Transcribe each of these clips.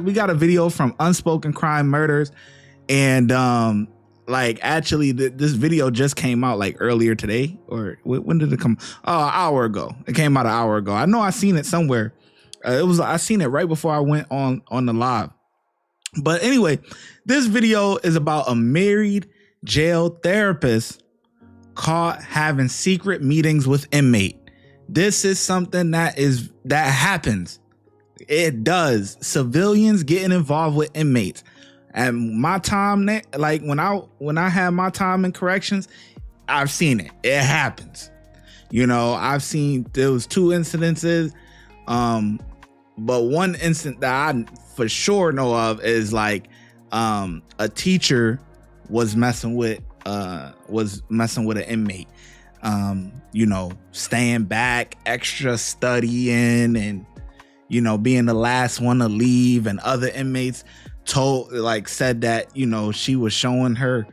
We got a video from Unspoken Crime Murders, and like actually this video just came out like earlier today, or when did it come? Oh, an hour ago. It came out an hour ago. I know I seen it somewhere. I seen it right before I went on the live. But anyway, this video is about a married jail therapist caught having secret meetings with inmate. This is something that happens. It does. Civilians getting involved with inmates. And my time, like when I had my time in corrections, I've seen it. It happens. You know, I've seen there was 2 incidences. But one incident that I for sure know of is like a teacher was messing with an inmate. You know, staying back, extra studying, and you know, being the last one to leave, and other inmates said that, you know, she was showing her,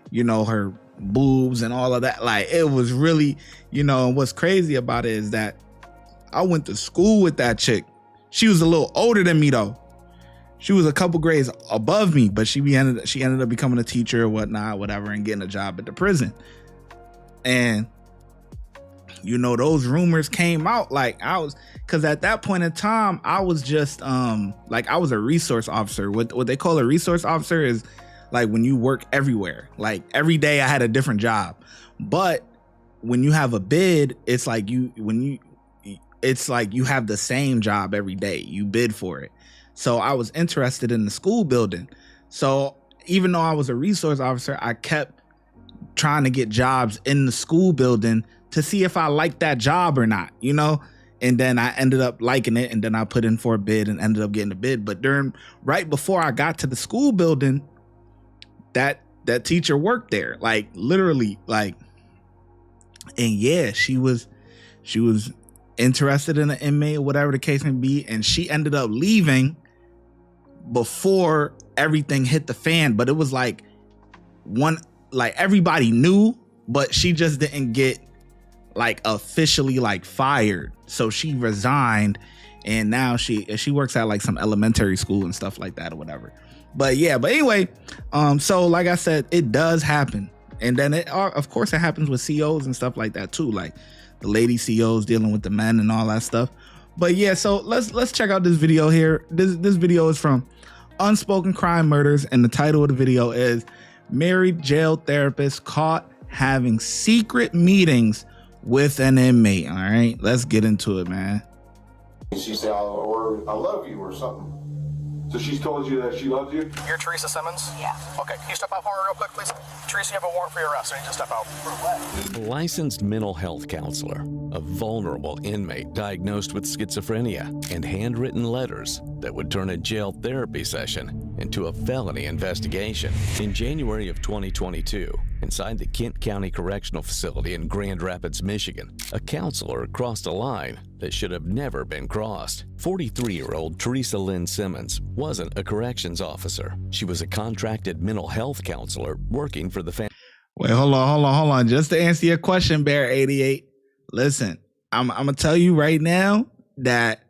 you know, her boobs and all of that. Like, it was really, you know, and what's crazy about it is that I went to school with that chick. She was a little older than me though. She was a couple grades above me, but she ended up becoming a teacher or whatnot, whatever, and getting a job at the prison. And you know, those rumors came out, like because at that point in time, I was just like, I was a resource officer. What they call a resource officer is like when you work everywhere. Like every day I had a different job. But when you have a bid, it's like you have the same job every day. You bid for it. So I was interested in the school building. So even though I was a resource officer, I kept trying to get jobs in the school building to see if I liked that job or not, you know? And then I ended up liking it, and then I put in for a bid and ended up getting a bid. But right before I got to the school building, that teacher worked there, like literally, like, and yeah, she was interested in an inmate or whatever the case may be, and she ended up leaving before everything hit the fan. But it was like everybody knew, but she just didn't get like officially like fired. So she resigned, and now she works at like some elementary school and stuff like that or whatever. But anyway, so like I said, it does happen. And then of course it happens with COs and stuff like that too, like the lady COs dealing with the men and all that stuff. But yeah, so let's check out this video here. This video is from Unspoken Crime Murders, and the title of the video is Married Jail Therapist Caught Having Secret Meetings with an Inmate. All right, let's get into it, man. She said, or I love you or something. So she's told you that she loves you? You're Teresa Simmons? Yeah. Okay, can you step out for me real quick, please? Teresa, you have a warrant for your arrest. I need you to step out. For what? A licensed mental health counselor, a vulnerable inmate diagnosed with schizophrenia, and handwritten letters that would turn a jail therapy session into a felony investigation. In January of 2022, inside the Kent County Correctional Facility in Grand Rapids, Michigan, a counselor crossed a line that should have never been crossed. 43-year-old Teresa Lynn Simmons wasn't a corrections officer. She was a contracted mental health counselor working for the family. Wait, hold on. Just to answer your question, Bear 88. Listen, I'm gonna tell you right now that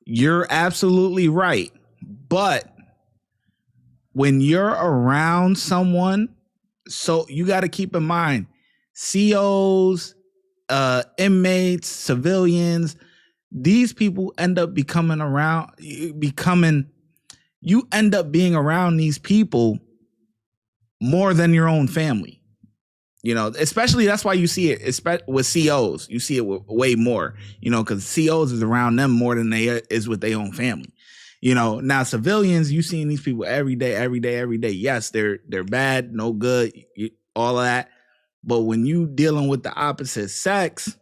you're absolutely right. But when you're around someone, so you got to keep in mind, COs, inmates, civilians, these people end up you end up being around these people more than your own family. You know, especially that's why you see it with COs. You see it way more, you know, because COs is around them more than they is with their own family. You know, now civilians, you seeing these people every day. Yes, they're bad, no good, all of that. But when you dealing with the opposite sex,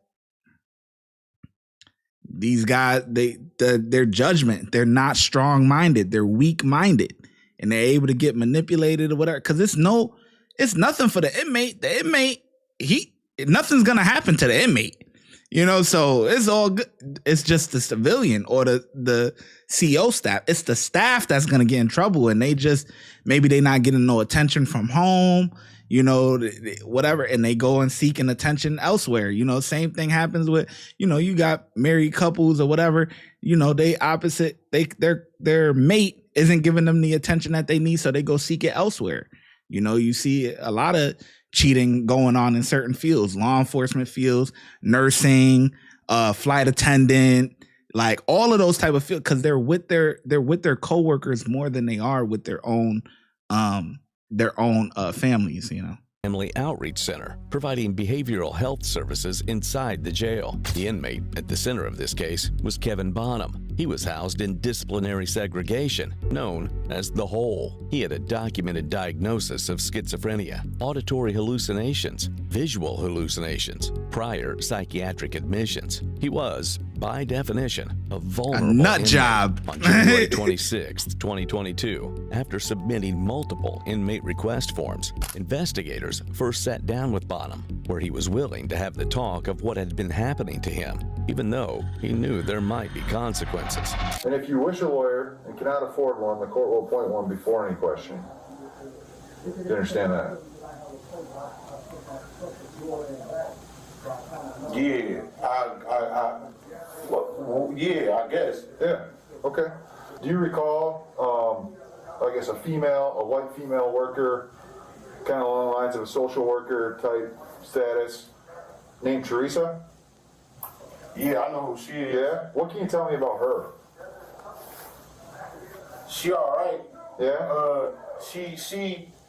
these guys, their judgment, they're not strong-minded, they're weak-minded, and they're able to get manipulated or whatever. Because it's nothing for the inmate. The inmate, nothing's gonna happen to the inmate. You know, so it's all good. It's just the civilian or the CO staff. It's the staff that's going to get in trouble, and maybe they not getting no attention from home, you know, whatever, and they go and seeking attention elsewhere. You know, same thing happens with, you know, you got married couples or whatever, you know, their mate isn't giving them the attention that they need, so they go seek it elsewhere. You know, you see a lot of cheating going on in certain fields, law enforcement fields, nursing, flight attendant, like all of those type of fields, because they're with their coworkers more than they are with their own families, you know. Family Outreach Center, providing behavioral health services inside the jail. The inmate at the center of this case was Kevin Bonham. He was housed in disciplinary segregation, known as the Hole. He had a documented diagnosis of schizophrenia, auditory hallucinations, visual hallucinations, prior psychiatric admissions. He was, by definition, a vulnerable nut inmate. job. On January 26, 2022, after submitting multiple inmate request forms, investigators first sat down with Bonham, where he was willing to have the talk of what had been happening to him, even though he knew there might be consequences. And if you wish a lawyer and cannot afford one, the court will appoint one before any questioning. You understand that? Yeah, yeah, I guess. Yeah, okay. Do you recall, I guess, a white female worker, kind of along the lines of a social worker type status, named Teresa? Yeah, I know who she is. Yeah? What can you tell me about her? She all right. Yeah?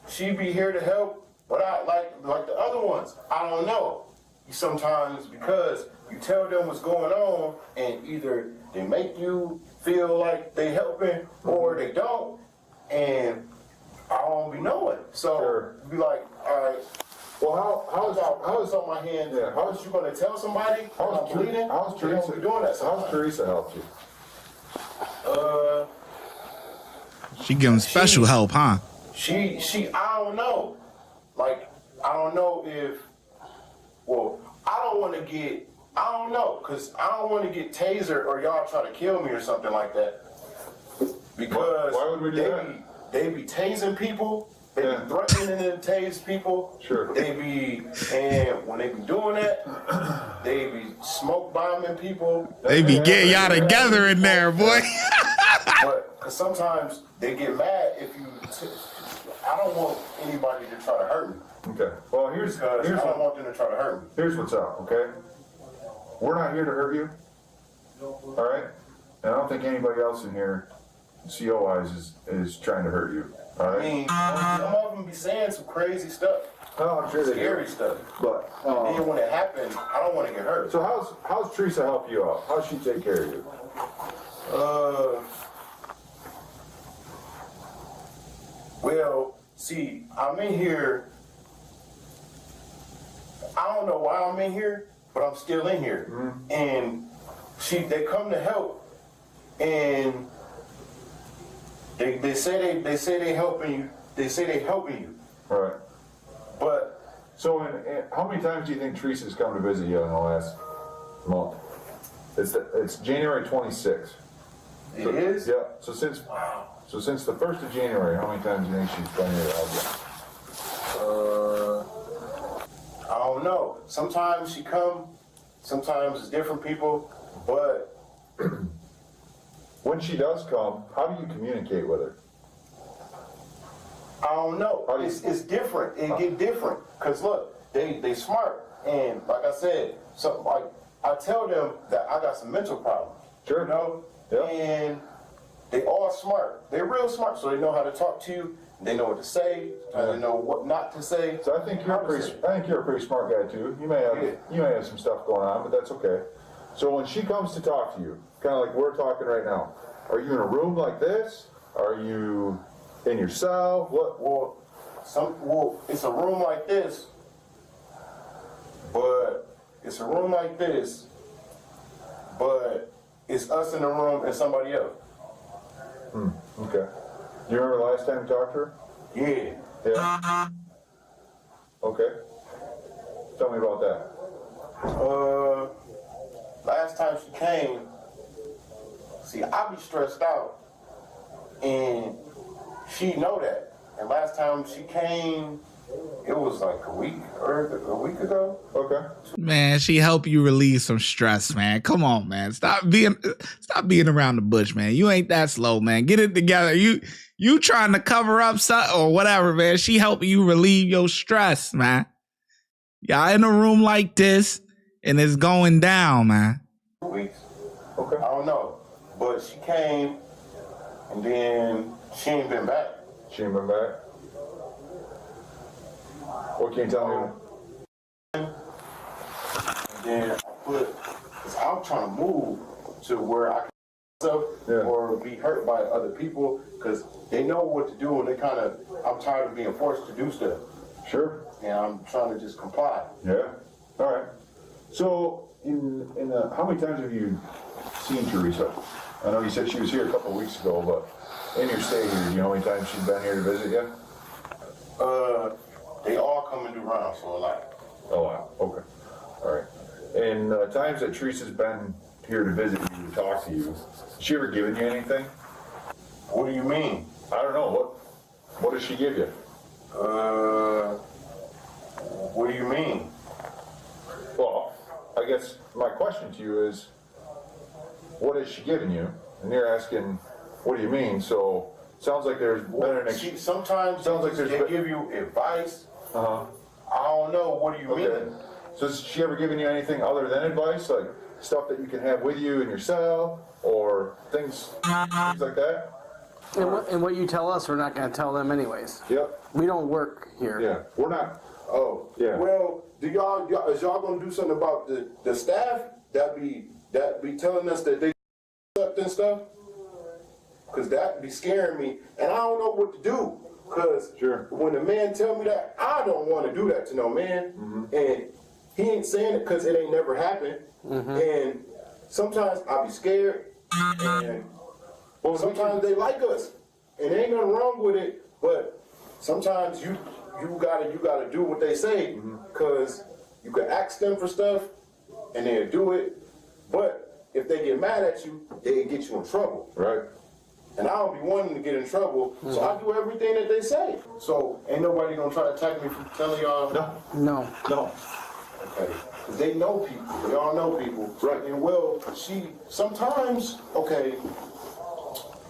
She be here to help, but I like the other ones. I don't know. Sometimes because you tell them what's going on, and either they make you feel like they helping or they don't, and I don't be knowing. So Sure. be like, all right. Well, how is on my hand? Yeah. How is you gonna tell somebody? How's I'm bleeding? How's You Teresa don't be doing that How's sometimes. Teresa helped you? She giving special help, huh? She I don't know. Like, I don't know if, well, I don't know, because I don't want to get tasered or y'all try to kill me or something like that. Because Why would we do that? They be tasing people, they Yeah. be threatening to tase people. Sure. And when they be doing that, they be smoke bombing people. They be getting y'all together in there, boy. But 'cause sometimes they get mad if you. I don't want anybody to try to hurt me. Okay. Well, here's Because I don't want them to try to hurt me. Here's what's up, okay? We're not here to hurt you, all right? And I don't think anybody else in here, CO-wise, is trying to hurt you, all I right? mean, some of them be saying some crazy stuff, Oh, I'm sure they scary do. stuff. But, Then when it happens, I don't want to get hurt. so how's Teresa help you out? How's she take care of you? Well, see, I'm in here. I don't know why I'm in here, but I'm still in here. Mm-hmm. And they come to help, and they say they helping you. They say they helping you, All right. but So, how many times do you think Teresa's come to visit you in the last month? It's January 26th. it is. Yeah. So since the 1st of January, how many times do you think she's been here to help you? I don't know. Sometimes she come, sometimes it's different people, but When she does come, how do you communicate with her? I don't know. How do you- It's different. It get different. Cause look, they smart, and like I said, so like I tell them that I got some mental problems. Sure. You know? Yeah. And they all smart. They're real smart, so they know how to talk to you. They know what to say. They know what not to say. So I think you're a pretty smart guy too. You may have some stuff going on, but that's okay. So when she comes to talk to you, kind of like we're talking right now, are you in a room like this? Are you in your cell? What? Well, it's a room like this, but it's us in the room and somebody else. Okay. Do you remember the last time you talked to her? Yeah. Yeah. Okay. Tell me about that. Last time she came, see, I be stressed out, and she know that. And last time she came, It was like a week ago. Okay. Man, she helped you relieve some stress, man. Come on, man. Stop being around the bush, man. You ain't that slow, man. Get it together. You trying to cover up something or whatever, man. She helping you relieve your stress, man. Y'all in a room like this and it's going down, man. 2 weeks. Okay. I don't know. But she came and then she ain't been back. She ain't been back. What can you tell me? And then cause I'm trying to move to where I can or be hurt by other people, because they know what to do and I'm tired of being forced to do stuff. Sure. And I'm trying to just comply. Yeah. All right. So, how many times have you seen Teresa? I know you said she was here a couple of weeks ago, but in your stay here, you know how many times she's been here to visit you? They all come and do rounds, so like. Oh, wow. Okay. All right. And times that Teresa's been here to visit you, to talk to you, has she ever given you anything? What do you mean? I don't know. What does she give you? What do you mean? Well, I guess my question to you is, what has she given you? And you're asking, what do you mean? So, sounds like there's been an sometimes sounds like they there's give you advice. Uh-huh. I don't know. What do you Okay. mean? So has she ever given you anything other than advice, like stuff that you can have with you in your cell, or things like that? And what you tell us, we're not going to tell them anyways. Yep. We don't work here. Yeah. We're not. Oh, Yeah. Well, is y'all gonna do something about the staff that be telling us that they up and stuff? Cause that be scaring me, and I don't know what to do. Cause Sure. when a man tell me that, I don't want to do that to no man, and he ain't saying it cause it ain't never happened. And sometimes I be scared, and sometimes they like us, and ain't nothing wrong with it. But sometimes you gotta do what they say, cause you can ask them for stuff, and they'll do it. But if they get mad at you, they get you in trouble. Right. And I don't be wanting to get in trouble, so I do everything that they say. So ain't nobody gonna try to attack me for telling y'all. No. No. Okay. Cause they know people. They all know people. Right. And well, she sometimes, okay,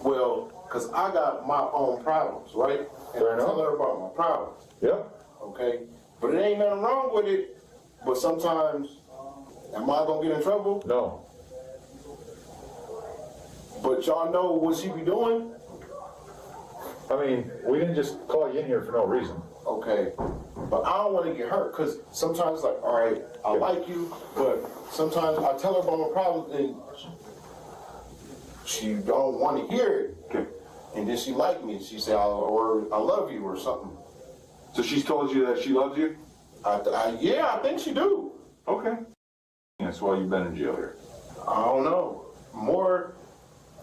well, cause I got my own problems, right? And Fair I tell enough. her about my problems. Yeah. Okay? But it ain't nothing wrong with it. But sometimes, am I gonna get in trouble? No. But y'all know what she be doing? I mean, we didn't just call you in here for no reason. Okay. But I don't want to get hurt, because sometimes, like, all right, I like you, but sometimes I tell her about my problems and she don't want to hear it. Okay. And then she like me, and she say, or I love you or something. So she's told you that she loves you? Yeah, I think she do. Okay. That's why you've been in jail here. I don't know. More,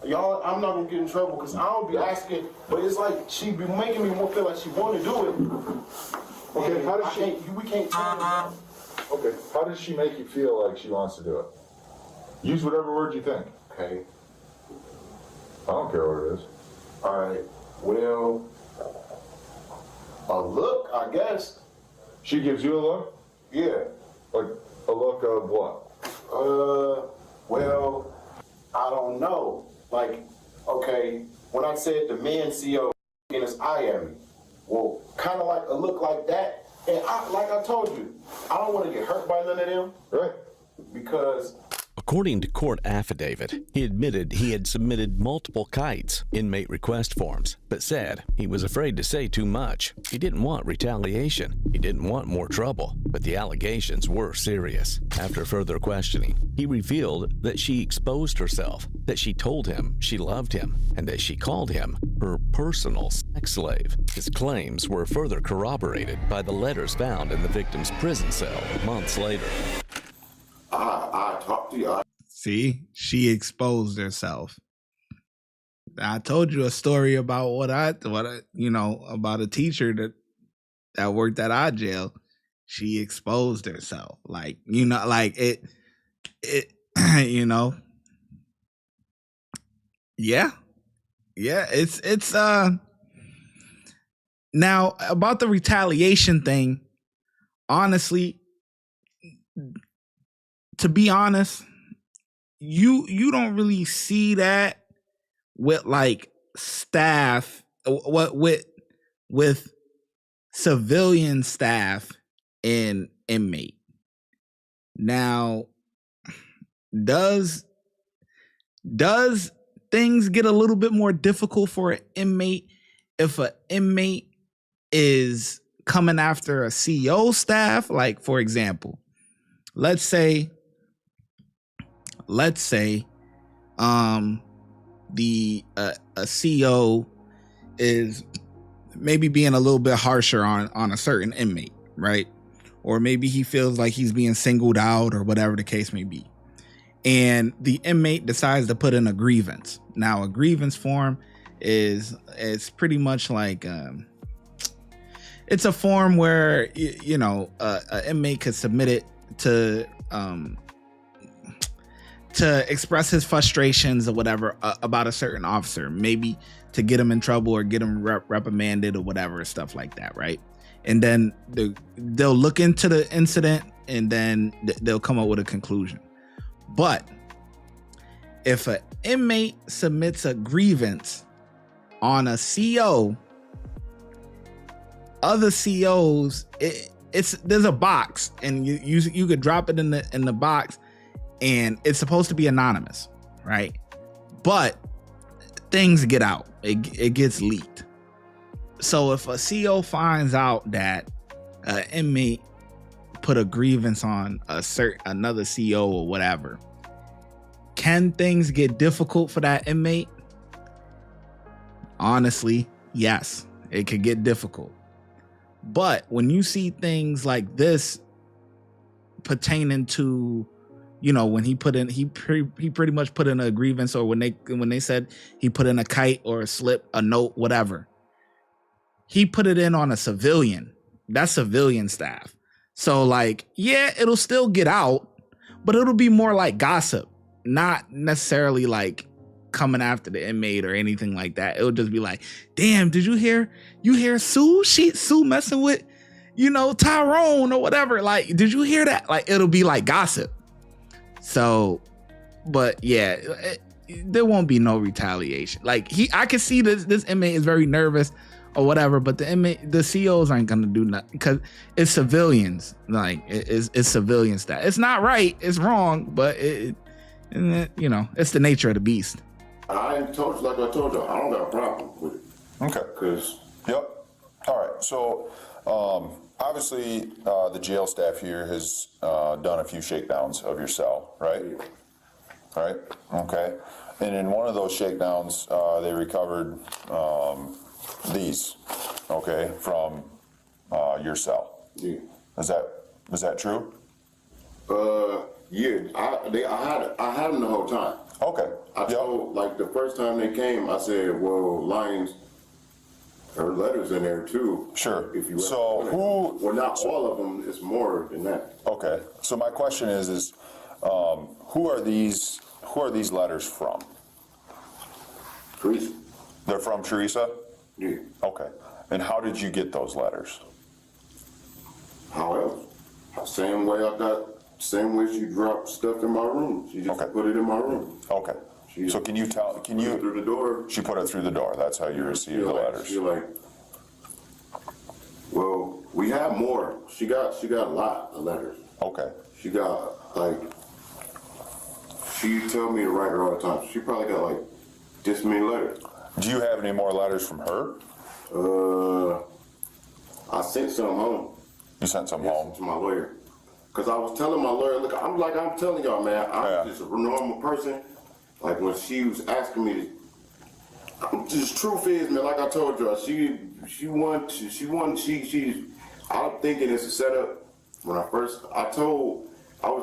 y'all, I'm not gonna get in trouble because I don't be asking, but it's like she be making me feel like she want to do it. Okay, And how does she? we can't tell her. Okay, how does she make you feel like she wants to do it? Use whatever word you think. Okay. I don't care what it is. All right. Well, a look, I guess. She gives you a look? Yeah. Like a look of what? Well, I don't know. Like, okay, when I said the man CO in his eye at me, well, kind of like a look like that. And like I told you, I don't want to get hurt by none of them. Right. Because According to court affidavit, he admitted he had submitted multiple kites, inmate request forms, but said he was afraid to say too much. He didn't want retaliation. He didn't want more trouble, but the allegations were serious. After further questioning, he revealed that she exposed herself, that she told him she loved him, and that she called him her personal sex slave. His claims were further corroborated by the letters found in the victim's prison cell months later. I talked to you. See, she exposed herself. I told you a story about what I about a teacher that worked at our jail. She exposed herself. Like, it yeah. Yeah, it's Now, about the retaliation thing, honestly, to be honest, you don't really see that with like staff, what with civilian staff in Inmate. Now, does things get a little bit more difficult for an inmate if an inmate is coming after a CO staff? Like, for example, let's say the a CO is maybe being a little bit harsher on a certain inmate, right? Or maybe he feels like he's being singled out or whatever the case may be. And the inmate decides to put in a grievance. Now, a grievance form it's pretty much like it's a form where an inmate could submit it to express his frustrations or whatever about a certain officer, maybe to get him in trouble or get him reprimanded or whatever, stuff like that, right? And then they'll look into the incident and then they'll come up with a conclusion. But if an inmate submits a grievance on a CO, other COs, there's a box, and you could drop it in the box, and it's supposed to be anonymous, right? But things get out, it gets leaked. So if a CO finds out that an inmate put a grievance on another CO or whatever, can things get difficult for that inmate? Honestly, yes, it could get difficult. But when you see things like this pertaining to, when he pretty much put in a grievance, or when they said he put in a kite or a slip, a note, whatever, he put it in on a civilian. That's civilian staff. So like, yeah, it'll still get out, but it'll be more like gossip, not necessarily like coming after the inmate or anything like that. It'll just be like, damn, did you hear Sue? Sue messing with, Tyrone or whatever. Like, did you hear that? Like, it'll be like gossip. So, but yeah, there won't be no retaliation. Like I can see this inmate is very nervous or whatever, but the COs aren't gonna do nothing because it's civilians. Like it's civilian stuff. It's not right. It's wrong, but it's the nature of the beast. I told you, I don't got a problem with it. Okay. Yep. All right. So, obviously, the jail staff here has done a few shakedowns of your cell, right? Right. Okay. And in one of those shakedowns, they recovered these, okay, from your cell. Yeah. Is that true? Yeah. I had them the whole time. Okay. I told, like, the first time they came, I said, well, lines or letters in there too. Sure. If you well, not all of them, it's more than that. Okay. So my question is who are these letters from? Teresa. They're from Teresa? Yeah. Okay. And how did you get those letters? How else? Same way she dropped stuff in my room. She just put it in my room. Okay. So can you through the door? She put it through the door. That's how you received the letters. She's like, well, we have more. She got a lot of letters. Okay. She got she told me to write her all the time. She probably got like this many letters. Do you have any more letters from her? I sent some home. You sent some home? To my lawyer. Because I was telling my lawyer, look, I'm telling y'all, man, I'm just a normal person. Like when she was asking me, just truth is, man, like I told y'all, I'm thinking it's a setup. When I was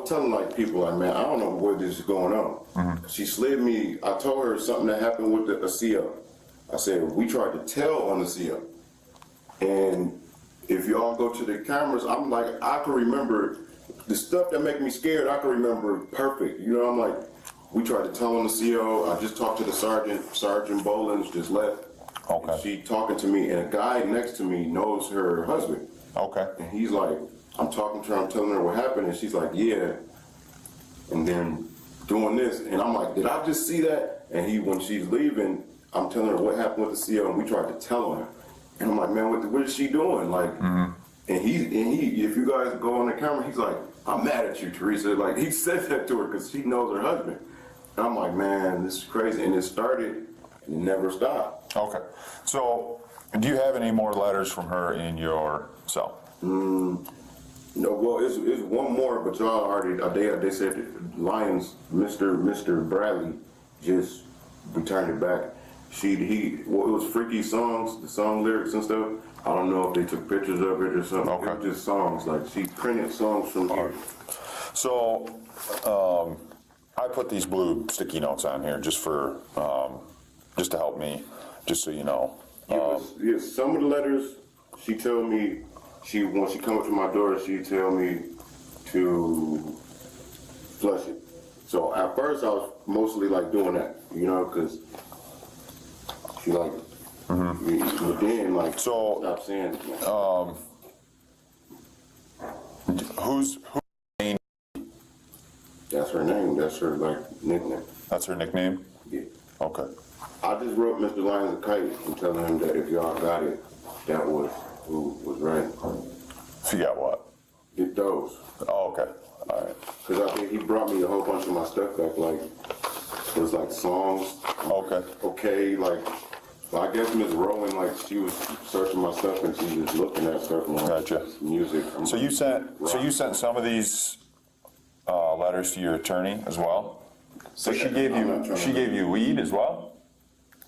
telling like people, like, man, I don't know what this is going on. Mm-hmm. She slid me, I told her something that happened with a CO. I said, we tried to tell on the CO. And if y'all go to the cameras, I'm like, I can remember the stuff that make me scared, I can remember perfect. I'm like, we tried to tell on the CO. I just talked to the sergeant. Sergeant Bolins just left. Okay. She talking to me, and a guy next to me knows her husband. Okay. And he's like, I'm talking to her, I'm telling her what happened, and she's like, yeah. And then doing this, and I'm like, did I just see that? And when she's leaving, I'm telling her what happened with the CO, and we tried to tell her. And I'm like, man, what is she doing? Like, and he, if you guys go on the camera, he's like, I'm mad at you, Teresa. Like, he said that to her because she knows her husband. And I'm like, man, this is crazy. And it started and it never stopped. Okay. So, do you have any more letters from her in your cell? No, well, it's one more, but y'all already, they said Lions, Mr. Bradley just returned it back. It was freaky songs, the song lyrics and stuff. I don't know if they took pictures of it or something. Okay. It was just songs, like she printed songs from here. So, I put these blue sticky notes on here just for, just to help me, just so you know. Yeah, some of the letters, she tell me, when she come up to my door, she tell me to flush it. So at first I was mostly like doing that, you know, because she like, but then like, stop saying it. Who's name? That's her name. That's her like nickname. That's her nickname? Yeah. Okay. I just wrote Mr. Lions a kite and telling him that if y'all got it, that was who was right. Forget what? Get those. Oh, okay. All right. Because I think he brought me a whole bunch of my stuff back, like, it was like songs. Okay. Okay, like, I guess Miss Rowan, like, she was searching my stuff and she was looking at stuff and like, Gotcha. music. So you sent some of these letters to your attorney as well? So she gave you weed as well?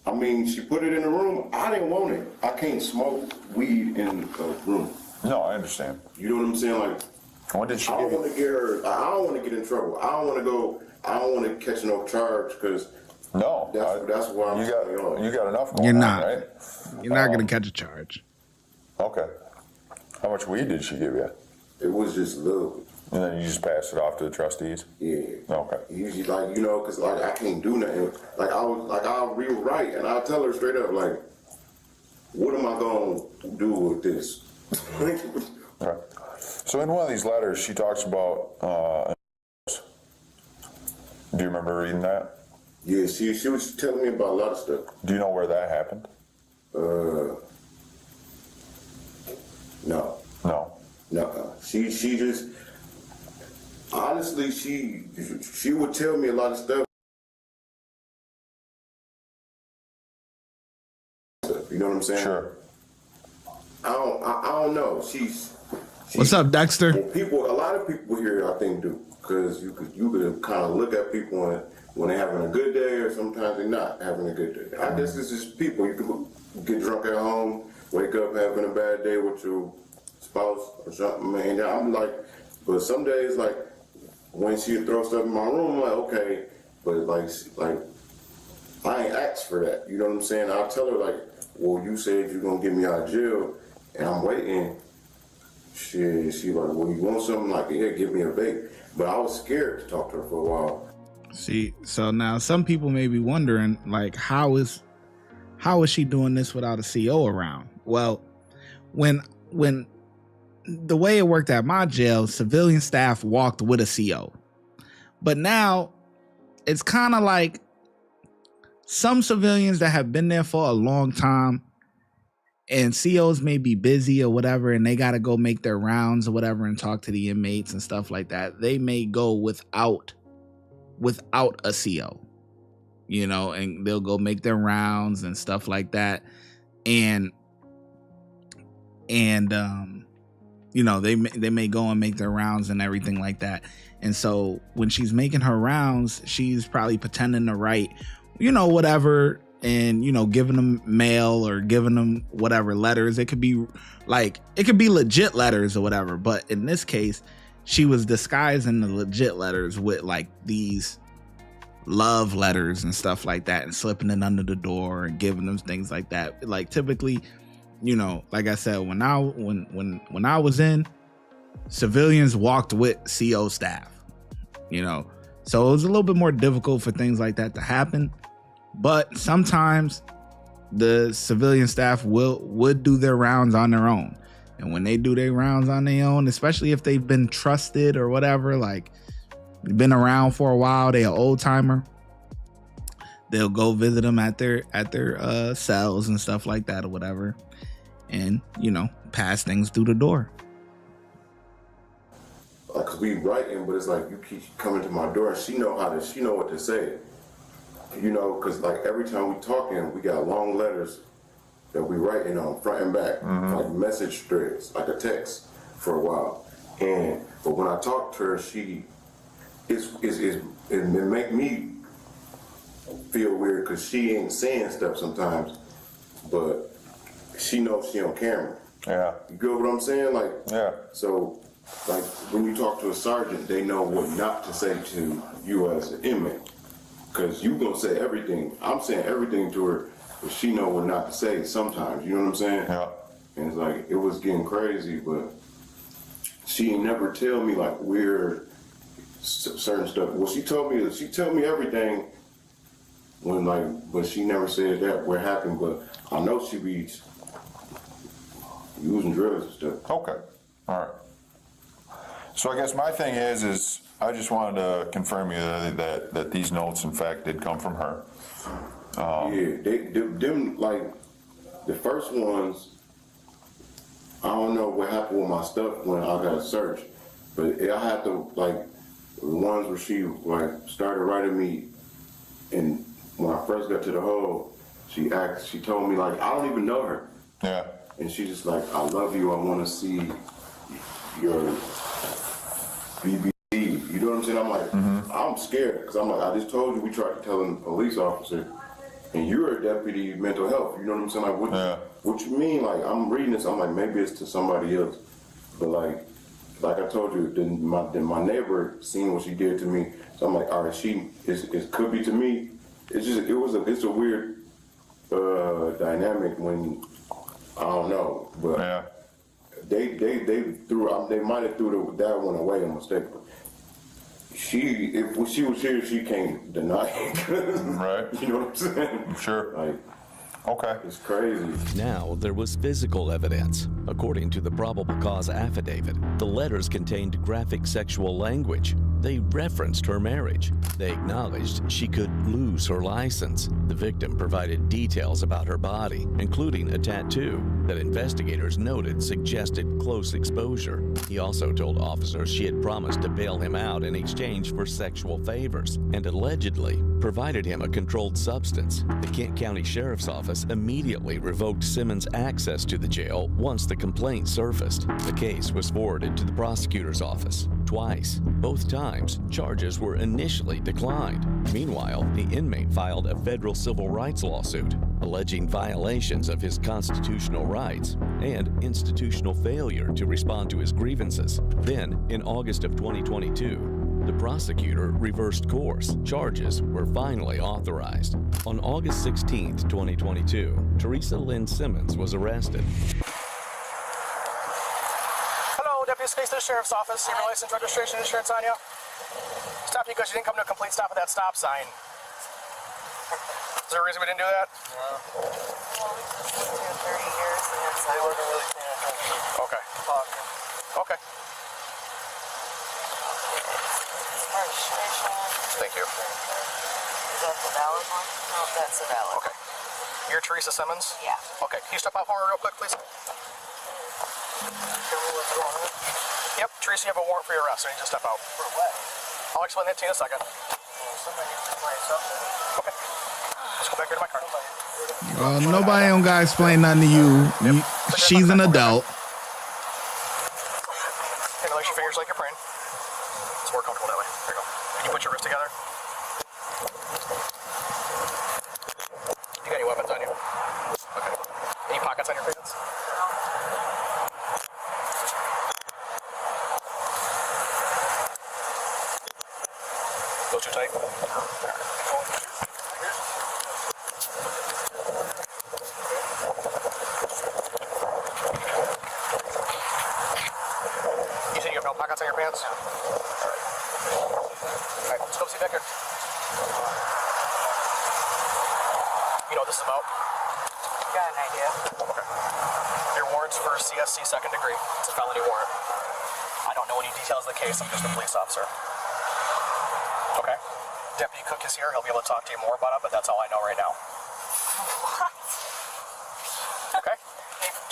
I mean, she put it in the room. I didn't want it. I can't smoke weed in a room. No, I understand. You know what I'm saying? Like, when did she I don't want to get her. I don't want to get in trouble. I don't want to catch no charge because that's why I'm saying. You got enough going on, right? You're not gonna catch a charge. Okay. How much weed did she give you? It was just little. And then you just passed it off to the trustees? Yeah. Okay. Usually, like, you know, because like I can't do nothing. Like I'll rewrite and I'll tell her straight up, like, what am I gonna do with this? Right. So in one of these letters, she talks about. Do you remember reading that? Yeah, she was telling me about a lot of stuff. Do you know where that happened? No. No. She just honestly she would tell me a lot of stuff. You know what I'm saying? Sure. I don't know. What's up, Dexter? Well, a lot of people here, I think, do, because you could kind of look at people when they're having a good day, or sometimes they're not having a good day. I guess it's just people. You can get drunk at home, wake up having a bad day with your spouse or something, man. I'm like, but some days, like, when she throw stuff in my room, I'm like, okay, but like I ain't asked for that. You know what I'm saying? I'll tell her, like, well, you said you're gonna get me out of jail, and I'm waiting. She like, well, you want something? Like, yeah, give me a vape. But I was scared to talk to her for a while. See, so now some people may be wondering, like, how is she doing this without a CO around? Well, when the way it worked at my jail, civilian staff walked with a CO. But now it's kind of like some civilians that have been there for a long time and COs may be busy or whatever, and they got to go make their rounds or whatever and talk to the inmates and stuff like that. They may go without a CO, you know, and they'll go make their rounds and stuff like that. And you know, they may go and make their rounds and everything like that. And so when she's making her rounds, she's probably pretending to write, you know, whatever, and, you know, giving them mail or giving them whatever letters. It could be legit letters or whatever. But in this case, she was disguising the legit letters with like these love letters and stuff like that, and slipping it under the door and giving them things like that. Like, typically, you know, like I said, when I was in, civilians walked with CO staff, you know, so it was a little bit more difficult for things like that to happen. But sometimes the civilian staff would do their rounds on their own. And when they do their rounds on their own, especially if they've been trusted or whatever, like been around for a while, they an old timer, they'll go visit them at their cells and stuff like that or whatever, and pass things through the door. Like, cause we writing, but it's like you keep coming to my door, and she know what to say. Cause like every time we talking, we got long letters that we writing on front and back, like message threads, like a text for a while. But when I talk to her, it make me feel weird because she ain't saying stuff sometimes, but she knows she on camera. Yeah. You get what I'm saying? Like, Yeah. So, like, when you talk to a sergeant, they know what not to say to you as an inmate. Because you gonna say everything. I'm saying everything to her, but she know what not to say sometimes. You know what I'm saying? Yeah. And it's like, it was getting crazy, but she ain't never tell me like weird certain stuff. Well, she told me everything when but she never said that what happened, but I know she be using drugs and stuff. Okay. All right. So I guess my thing is I just wanted to confirm you that these notes, in fact, did come from her. Yeah, them like the first ones. I don't know what happened with my stuff when I got searched, but I had to like the ones where she like started writing me, and when I first got to the hole, she told me like I don't even know her. Yeah. And she just like, I love you. I want to see your BBD. You know what I'm saying? I'm like, I'm scared because I'm like, I just told you we tried to tell a police officer, and you're a deputy mental health. You know what I'm saying? Like, what you mean? Like, I'm reading this. I'm like, maybe it's to somebody else. But like I told you, then my neighbor seen what she did to me. So I'm like, all right, it could be to me. It's a weird dynamic when. I don't know, but they might have threw that one away on mistake. But if she was here, she can't deny it. Right. You know what I'm saying? Sure. Like, okay. It's crazy. Now, there was physical evidence. According to the probable cause affidavit, the letters contained graphic sexual language. They referenced her marriage. They acknowledged she could lose her license. The victim provided details about her body, including a tattoo that investigators noted suggested close exposure. He also told officers she had promised to bail him out in exchange for sexual favors, and allegedly provided him a controlled substance. The Kent County Sheriff's Office immediately revoked Simmons' access to the jail once the complaint surfaced. The case was forwarded to the prosecutor's office twice. Both times, charges were initially declined. Meanwhile, the inmate filed a federal civil rights lawsuit alleging violations of his constitutional rights and institutional failure to respond to his grievances. Then, in August of 2022, the prosecutor reversed course. Charges were finally authorized. On August 16, 2022, Teresa Lynn Simmons was arrested. Hello, Deputy Space to the Sheriff's Office. Your license, registration, insurance on you? Stopped you because you didn't come to a complete stop at that stop sign. Is there a reason we didn't do that? No. Well, we've been here 30 years and it's I wasn't really paying attention. Okay. Talking. Okay. Registration. Thank you. Is that the valid one? No, that's the valid Okay. You're Teresa Simmons? Yeah. Okay. Can you step out for me real quick, please? Tell me what's going on. Yep. Teresa, you have a warrant for your arrest. I need you to step out. For what? I'll explain that to you in a second. Somebody needs to play something. Okay. Let's go back here to my car. Nobody don't gotta explain nothing to you. She's an adult. Interlace your fingers like you're praying. It's more comfortable that way. There you go. Can you put your wrists together? You got any weapons on you? Okay. Any pockets on your pants? Those too tight? You said you have no pockets on your pants? Alright, let's go see Victor. You know what this is about? It's for CSC second degree. It's a felony warrant. I don't know any details of the case. I'm just a police officer. Okay. Deputy Cook is here. He'll be able to talk to you more about it, but that's all I know right now. Okay.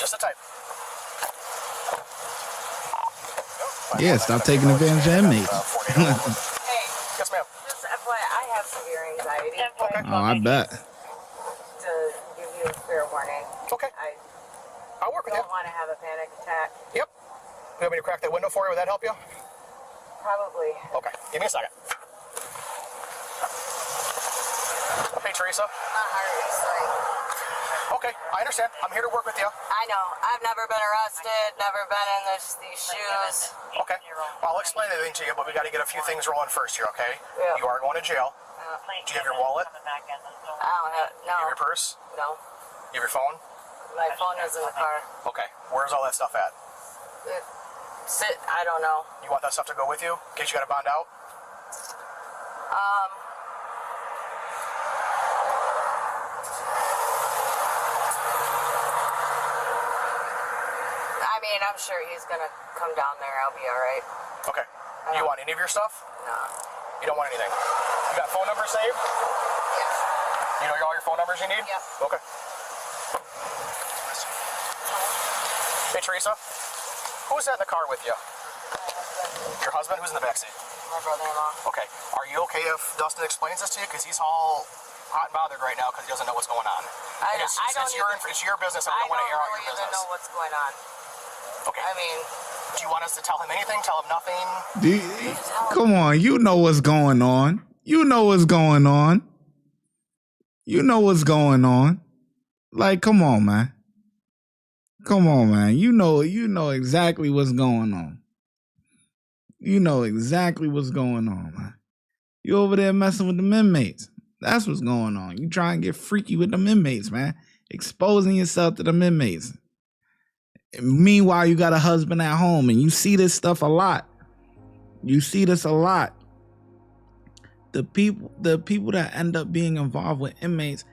Just a type. Yeah, stop taking advantage of inmates. Hey, Yes, ma'am. just FYI, I have severe anxiety. Oh, I bet. To give you a fair warning. Okay. I I'll work with you. don't want to have a panic attack. Yep. You want me to crack that window for you? Would that help you? Probably. Okay. Give me a second. Hey, Teresa. Not hard. It's like, Okay, I understand. I'm here to work with you. I know. I've never been arrested. Never been in these shoes. Okay. Well, I'll explain everything to you, but we got to get a few things rolling first here, okay? Yeah. You are going to jail. Do you have your wallet? I don't have. Do you have your No. purse? No. You have your phone? My phone is in the car. Okay. Where's all that stuff at? I don't know. You want that stuff to go with you in case you got to bond out? I mean, I'm sure he's gonna come down there. I'll be all right. Okay. You want any of your stuff? No. You don't want anything? You got phone numbers saved? Yes. You know all your phone numbers you need? Yep. Okay. Hey, Teresa. Who's that in the car with you? Your husband? Who's in the backseat? My brother-in-law. Okay. Are you okay if Dustin explains this to you? Because he's all hot and bothered right now because he doesn't know what's going on. It's your business, and we don't want to air out your even business. know what's going on. Okay. I mean, Do you want us to tell him anything? Tell him nothing? Come on, you know what's going on. You know what's going on. You know what's going on. Like, come on, man. Come on, man. You know exactly what's going on. You know exactly what's going on, man. You over there messing with them inmates. That's what's going on. You try and get freaky with them inmates, man. Exposing yourself to them inmates. Meanwhile, you got a husband at home, and you see this stuff a lot. You see this a lot. The people that end up being involved with inmates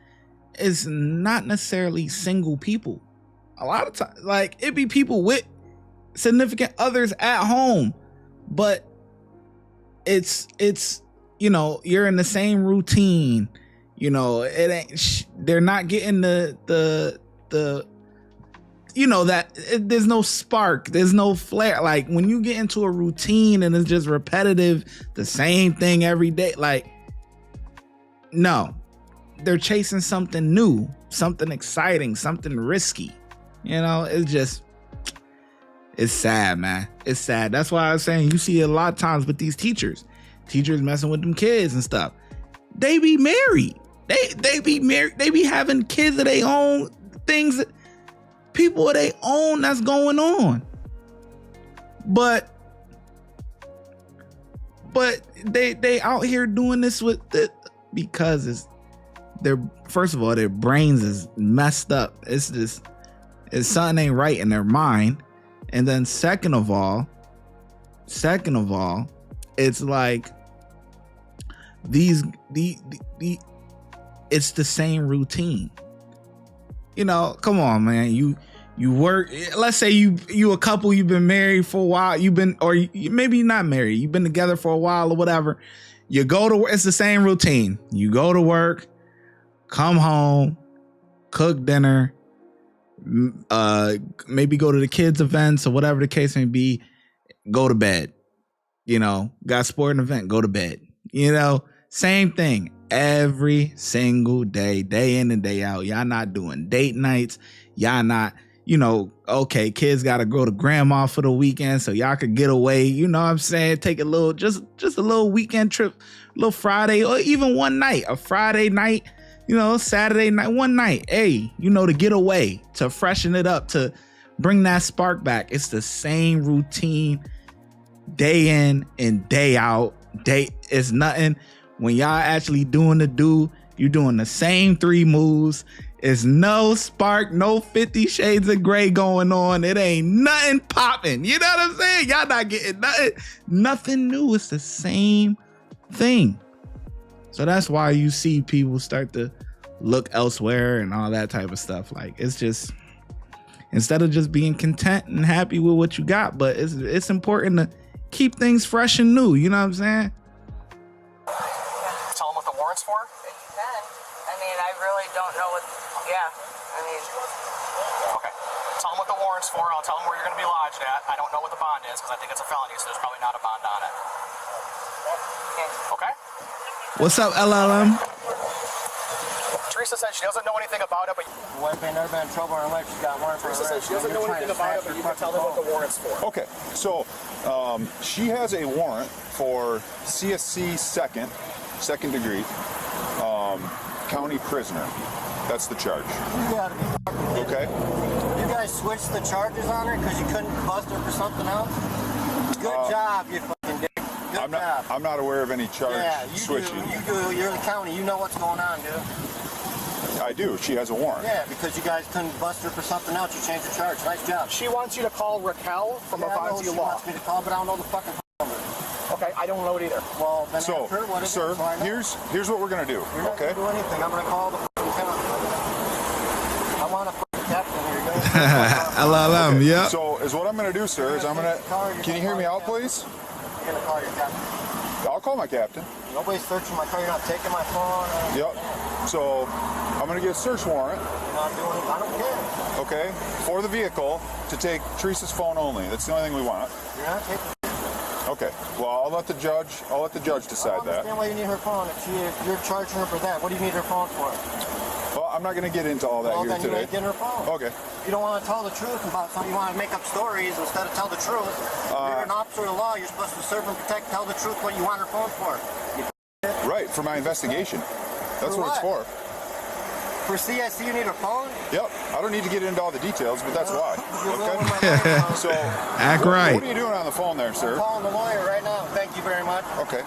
is not necessarily single people. A lot of times, like, it be people with significant others at home, but it's you're in the same routine. It ain't. They're not getting the there's no spark, there's no flair. Like, when you get into a routine and it's just repetitive, the same thing every day, like, no, they're chasing something new, something exciting, something risky. It's sad, man. It's sad. That's why I was saying, you see a lot of times with these teachers messing with them kids and stuff. They be married. They be married. They be having kids of their own, things that people of their own that's going on. But they out here doing this with it because first of all, their brains is messed up. It's something ain't right in their mind. And then second of all, it's like it's the same routine. Come on, man. You work. Let's say you a couple. You've been married for a while. Maybe not married. You've been together for a while or whatever. You go to work. It's the same routine. You go to work, come home, cook dinner, maybe go to the kids' events or whatever the case may be. Go to bed. Got a sporting event. Go to bed. Same thing every single day, day in and day out. Y'all not doing date nights. Y'all not, okay, kids got to go to grandma for the weekend so y'all could get away. You know what I'm saying? Take a little, just a little weekend trip, a little Friday or even one night, a Friday night, Saturday night, one night. Hey, to get away, to freshen it up, to bring that spark back. It's the same routine day in and day out. It's nothing. When y'all actually doing you're doing the same 3 moves. It's no spark, no 50 Shades of Grey going on. It ain't nothing popping. You know what I'm saying? Y'all not getting nothing new. It's the same thing. So that's why you see people start to look elsewhere and all that type of stuff. Like, it's just, instead of just being content and happy with what you got. But it's important to keep things fresh and new. You know what I'm saying? Tell them what the warrant's for? If you can. I mean, I really don't know what. Yeah. I mean. Okay. Tell them what the warrant's for. I'll tell them where you're going to be lodged at. I don't know what the bond is because I think it's a felony, so there's probably not a bond on it. Okay? What's up, LLM? Teresa said she doesn't know anything about it, but Your wife ain't never been in trouble in her life. She's got warrant for Teresa said she doesn't know anything about it, but you can tell them what the warrant's for. Okay, so she has a warrant for CSC second degree, county prisoner. That's the charge. You gotta be. Okay. You guys switched the charges on her because you couldn't bust her for something else? Good job, you fucking dick. Good job. I'm not aware of any charge Yeah, you switching. do. You do. You're the county. You know what's going on, dude. I do. She has a warrant. Yeah, because you guys couldn't bust her for something else. You changed the charge. Nice job. She wants you to call Raquel from I know Avanti she Law. wants me to call, but I don't know the fucking number. Okay, I don't know it either. Well, then So, after, what is sir, it? So I know. here's what we're gonna do. You're not Okay. gonna do anything. I'm gonna call the fucking county. I want a fucking captain here. You LLM, yeah. So is what I'm gonna do, sir, is I'm gonna. Can you hear me out, please? You're gonna call your captain. I'll call my captain. Nobody's searching my car. You're not taking my phone. Yep. So I'm gonna get a search warrant. You're not doing it. I don't care. Okay, for the vehicle to take Teresa's phone only. That's the only thing we want. You're not taking. Okay. Well, I'll let the judge I decide don't that. understand why you need her phone. If you're charging her for that, what do you need her phone for? Well, I'm not gonna get into all that Well, here then you today. ain't getting her phone. Okay. You don't want to tell the truth about something. You want to make up stories instead of tell the truth. You're an officer of the law. You're supposed to serve and protect. Tell the truth. What you want her phone for? Right, for my investigation. That's For what it's what? for. For CSC, you need her phone. Yep. I don't need to get into all the details, but that's why. You will when Okay. my lawyer comes. So, Act right. what are you doing on the phone there, I'm sir? calling the lawyer right now. Thank you very much. Okay.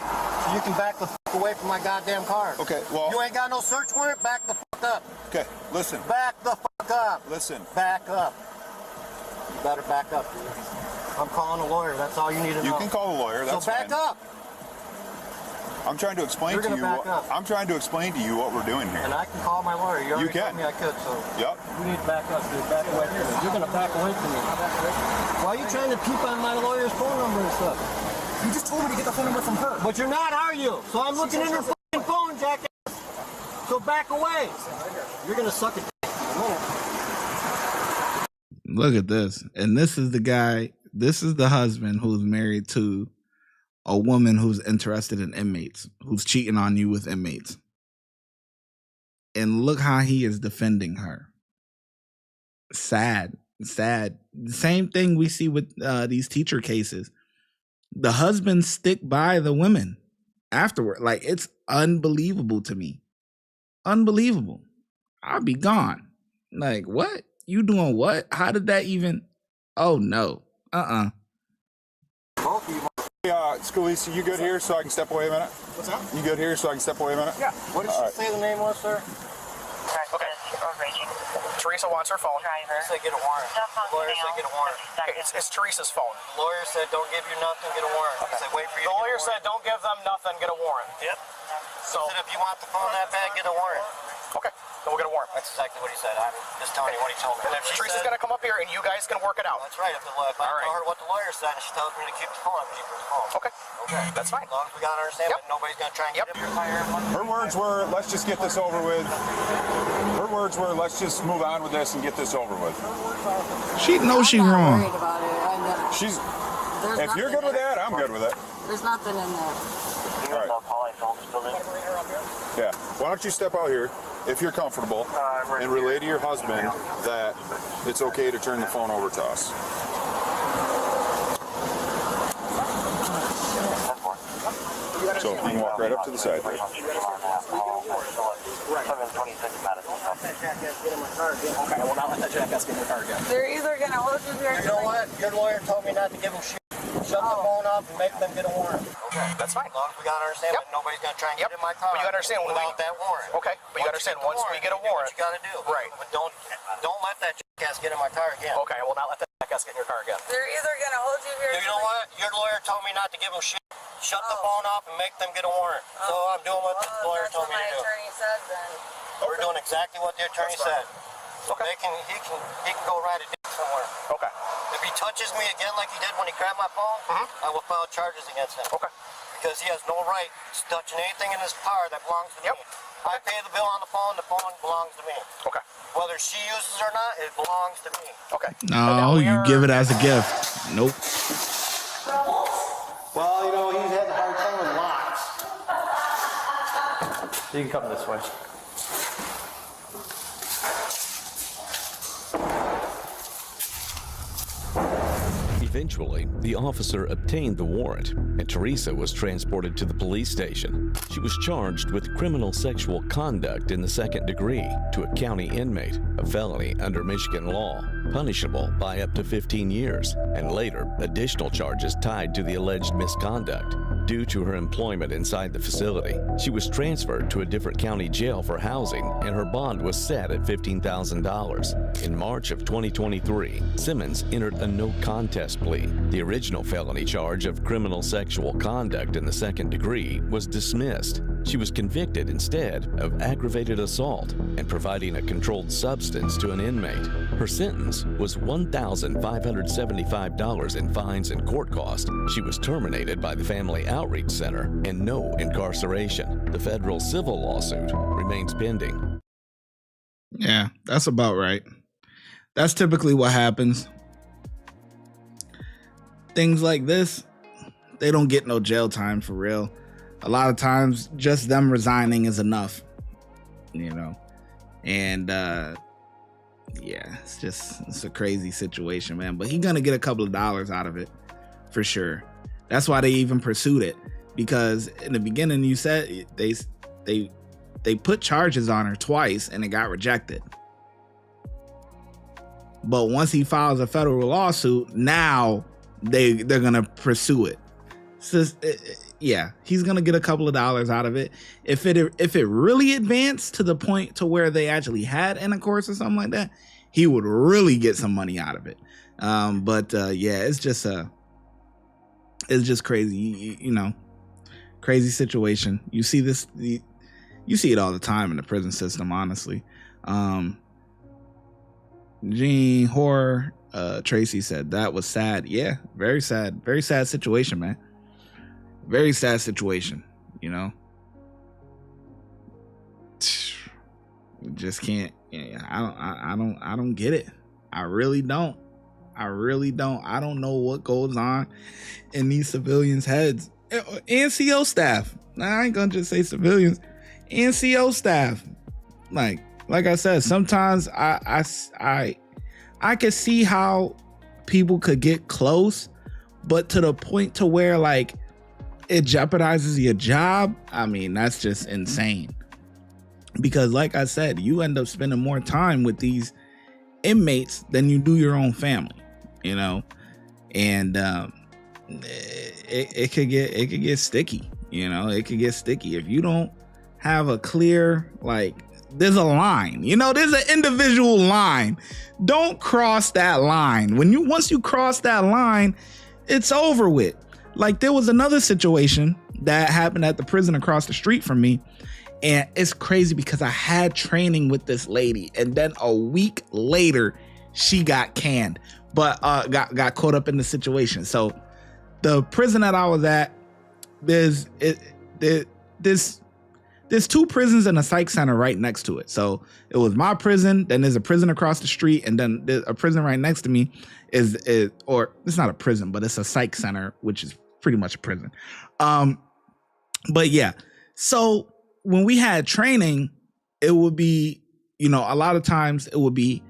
So you can back the fuck away from my goddamn car. Okay. Well. You ain't got no search warrant. Back the fuck up. Okay. Listen. Back the fuck up. Listen. Back up. You better back up, dude. I'm calling a lawyer. That's all you need to know. You can call the lawyer. That's so back fine. up. I'm trying to explain You're to gonna you. back up. I'm trying to explain to you what we're doing And here. I can call my lawyer. You already can. told me I could, so Yep. you need to back up, dude. Back away from me. You're gonna back away from me. Why are you trying to peep on my lawyer's phone number and stuff? You just told me to get the phone number from her. But you're not, are you? So I'm looking in her fucking phone, jackass. So back away. You're gonna suck a dick in a minute. Look at this. And this is the guy, this is the husband who's married to a woman who's interested in inmates, who's cheating on you with inmates. And look how he is defending her. Sad. The same thing we see with these teacher cases. The husbands stick by the women afterward. Like, it's unbelievable to me. Unbelievable. I'll be gone. Like, what? You doing what? How did that even? Oh, no. Both of you. Scalise, you good here so I can step away a minute? What's that? You good here so I can step away a minute? Yeah. What did she say the name was, sir? Okay. Teresa wants her phone. She said get a warrant. The lawyer said get a warrant. Okay, it's Teresa's phone. The lawyer said don't give you nothing, get a warrant. He said wait for you. The lawyer said don't give them nothing, get a warrant. Yep. So, He said if you want the phone that bad, get a warrant. okay, then we'll get a warrant. That's exactly what he said. I'm just telling you what he told me. And if Teresa's going to come up here and you guys can work it out. That's right. If I All right. tell her what the lawyer said and she tells me to keep the phone, I'm keeping the phone. Okay. Okay. That's fine. As long as we got to understand Yep. that nobody's going to try and Yep. get your fire. Her words were, let's just get this over with. Her words were, let's just move on with this and get this over with. She knows she wrong. She's. If you're good with that, I'm good with it. There's nothing in there. All right. Yeah. Why don't you step out here, if you're comfortable, and relay to your husband that it's okay to turn the phone over to us. So you can walk right up to the side there. Okay, I will not let that jackass get in your car again. They're either gonna hold you here. You know what? Your lawyer told me not to give them shit. Shut the phone off and make them get a warrant. Okay, that's fine. As long as we got to understand that nobody's going to try and get in my car. But you understand when without that warrant. Okay, but you understand once we get a warrant. You got to do. Right. But don't let that jackass get in my car again. Okay, I will not let that jackass get in your car again. They're either gonna hold you here. You know what? Your lawyer told me not to give them shit. Shut the phone off and make them get a warrant. So I'm doing what the lawyer told me to do. That's what my attorney said then. We're doing exactly what the attorney said. Okay. He can go write a dick If he touches me again like he did when he grabbed my phone, I will file charges against him. Okay. Because he has no right touching anything in his car that belongs to me. I pay the bill on the phone belongs to me. Okay. Whether she uses it or not, it belongs to me. Okay. No, you give it as a gift. Nope. Well, you know, he's had a hard time with locks. You can come this way. Eventually, the officer obtained the warrant, and Teresa was transported to the police station. She was charged with criminal sexual conduct in the second degree to a county inmate, a felony under Michigan law, punishable by up to 15 years, and later additional charges tied to the alleged misconduct. Due to her employment inside the facility, she was transferred to a different county jail for housing, and her bond was set at $15,000. In March of 2023, Simmons entered a no contest plea. The original felony charge of criminal sexual conduct in the second degree was dismissed. She was convicted instead of aggravated assault and providing a controlled substance to an inmate. Her sentence was $1,575 in fines and court costs. She was terminated by the Family Outreach Center and no incarceration. The federal civil lawsuit remains pending. Yeah, that's about right. That's typically what happens. Things like this, they don't get no jail time for real. A lot of times, just them resigning is enough, you know. And yeah, it's a crazy situation, man. But he's gonna get a couple of dollars out of it for sure. That's why they even pursued it, because in the beginning you said they put charges on her twice and it got rejected. But once he files a federal lawsuit, now they're gonna pursue it. So yeah, he's gonna get a couple of dollars out of it. If it really advanced to the point to where they actually had intercourse or something like that, he would really get some money out of it. But yeah, it's just crazy, you know, crazy situation. You see this, you see it all the time in the prison system, honestly. Gene Horror, Tracy said that was sad. Yeah, very sad situation, man. Very sad situation, you know. Just can't. I don't get it. I really don't. I don't know what goes on in these civilians' heads. NCO staff. I ain't gonna just say civilians. NCO staff. Like I said, sometimes I can see how people could get close, but to the point to where like it jeopardizes your job. I mean, that's just insane. Because like I said, you end up spending more time with these inmates than you do your own family, you know, and it could get sticky, you know. It could get sticky if you don't have a clear, like, there's a line, you know, there's an individual line. Don't cross that line. Once you cross that line, it's over with. Like, there was another situation that happened at the prison across the street from me. And it's crazy because I had training with this lady, and then a week later she got canned, but got caught up in the situation. So the prison that I was at, there's two prisons and a psych center right next to it. So it was my prison, then there's a prison across the street, and then there's a prison right next to me or it's not a prison, but it's a psych center, which is pretty much a prison. But yeah, so when we had training, it would be, you know, a lot of times it would be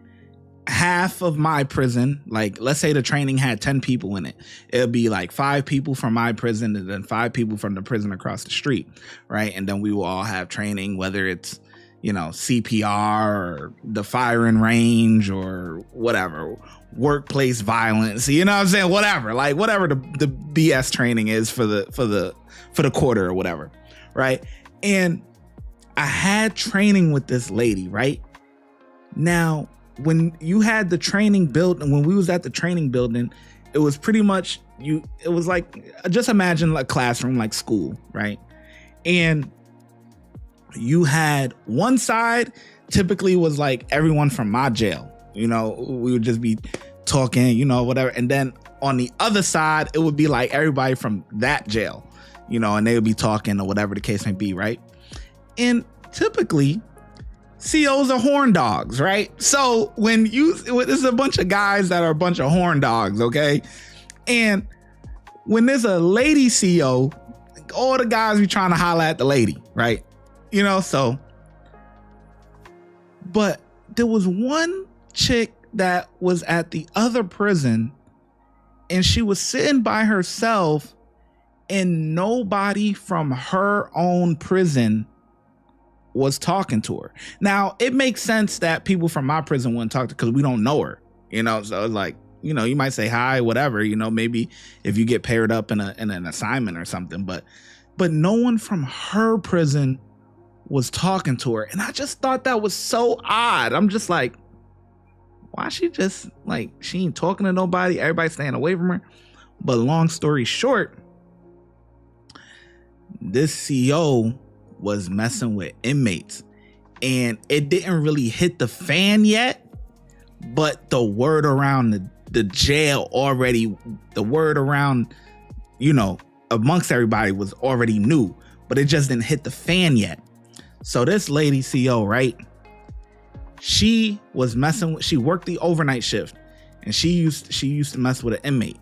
half of my prison. Like, let's say the training had 10 people in it. It'll be like 5 people from my prison and then 5 people from the prison across the street, right? And then we will all have training, whether it's, you know, CPR or the firing range or whatever, workplace violence, you know what I'm saying? Whatever the BS training is for the quarter or whatever, right? And I had training with this lady, right? Now, when you had the training build, when we was at the training building, it was pretty much it was like, just imagine like classroom, like school, right? And you had one side typically was like everyone from my jail. You know, we would just be talking, you know, whatever. And then on the other side, it would be like everybody from that jail, you know, and they would be talking or whatever the case may be, right? And typically, COs are horn dogs, right? So when there's a bunch of guys that are a bunch of horn dogs, okay? And when there's a lady CO, all the guys be trying to holler at the lady, right? You know, so. But there was one chick that was at the other prison, and she was sitting by herself, and nobody from her own prison was talking to her. Now, it makes sense that people from my prison wouldn't talk to her because we don't know her, you know? So it's like, you know, you might say hi, whatever, you know, maybe if you get paired up in an assignment or something, but no one from her prison was talking to her. And I just thought that was so odd. I'm just like, why she just like, she ain't talking to nobody, everybody's staying away from her. But long story short, this CO was messing with inmates, and it didn't really hit the fan yet, but the word around the jail already, the word around, you know, amongst everybody was already new, but it just didn't hit the fan yet. So this lady CO, right? She was messing with, she worked the overnight shift, and she used to mess with an inmate.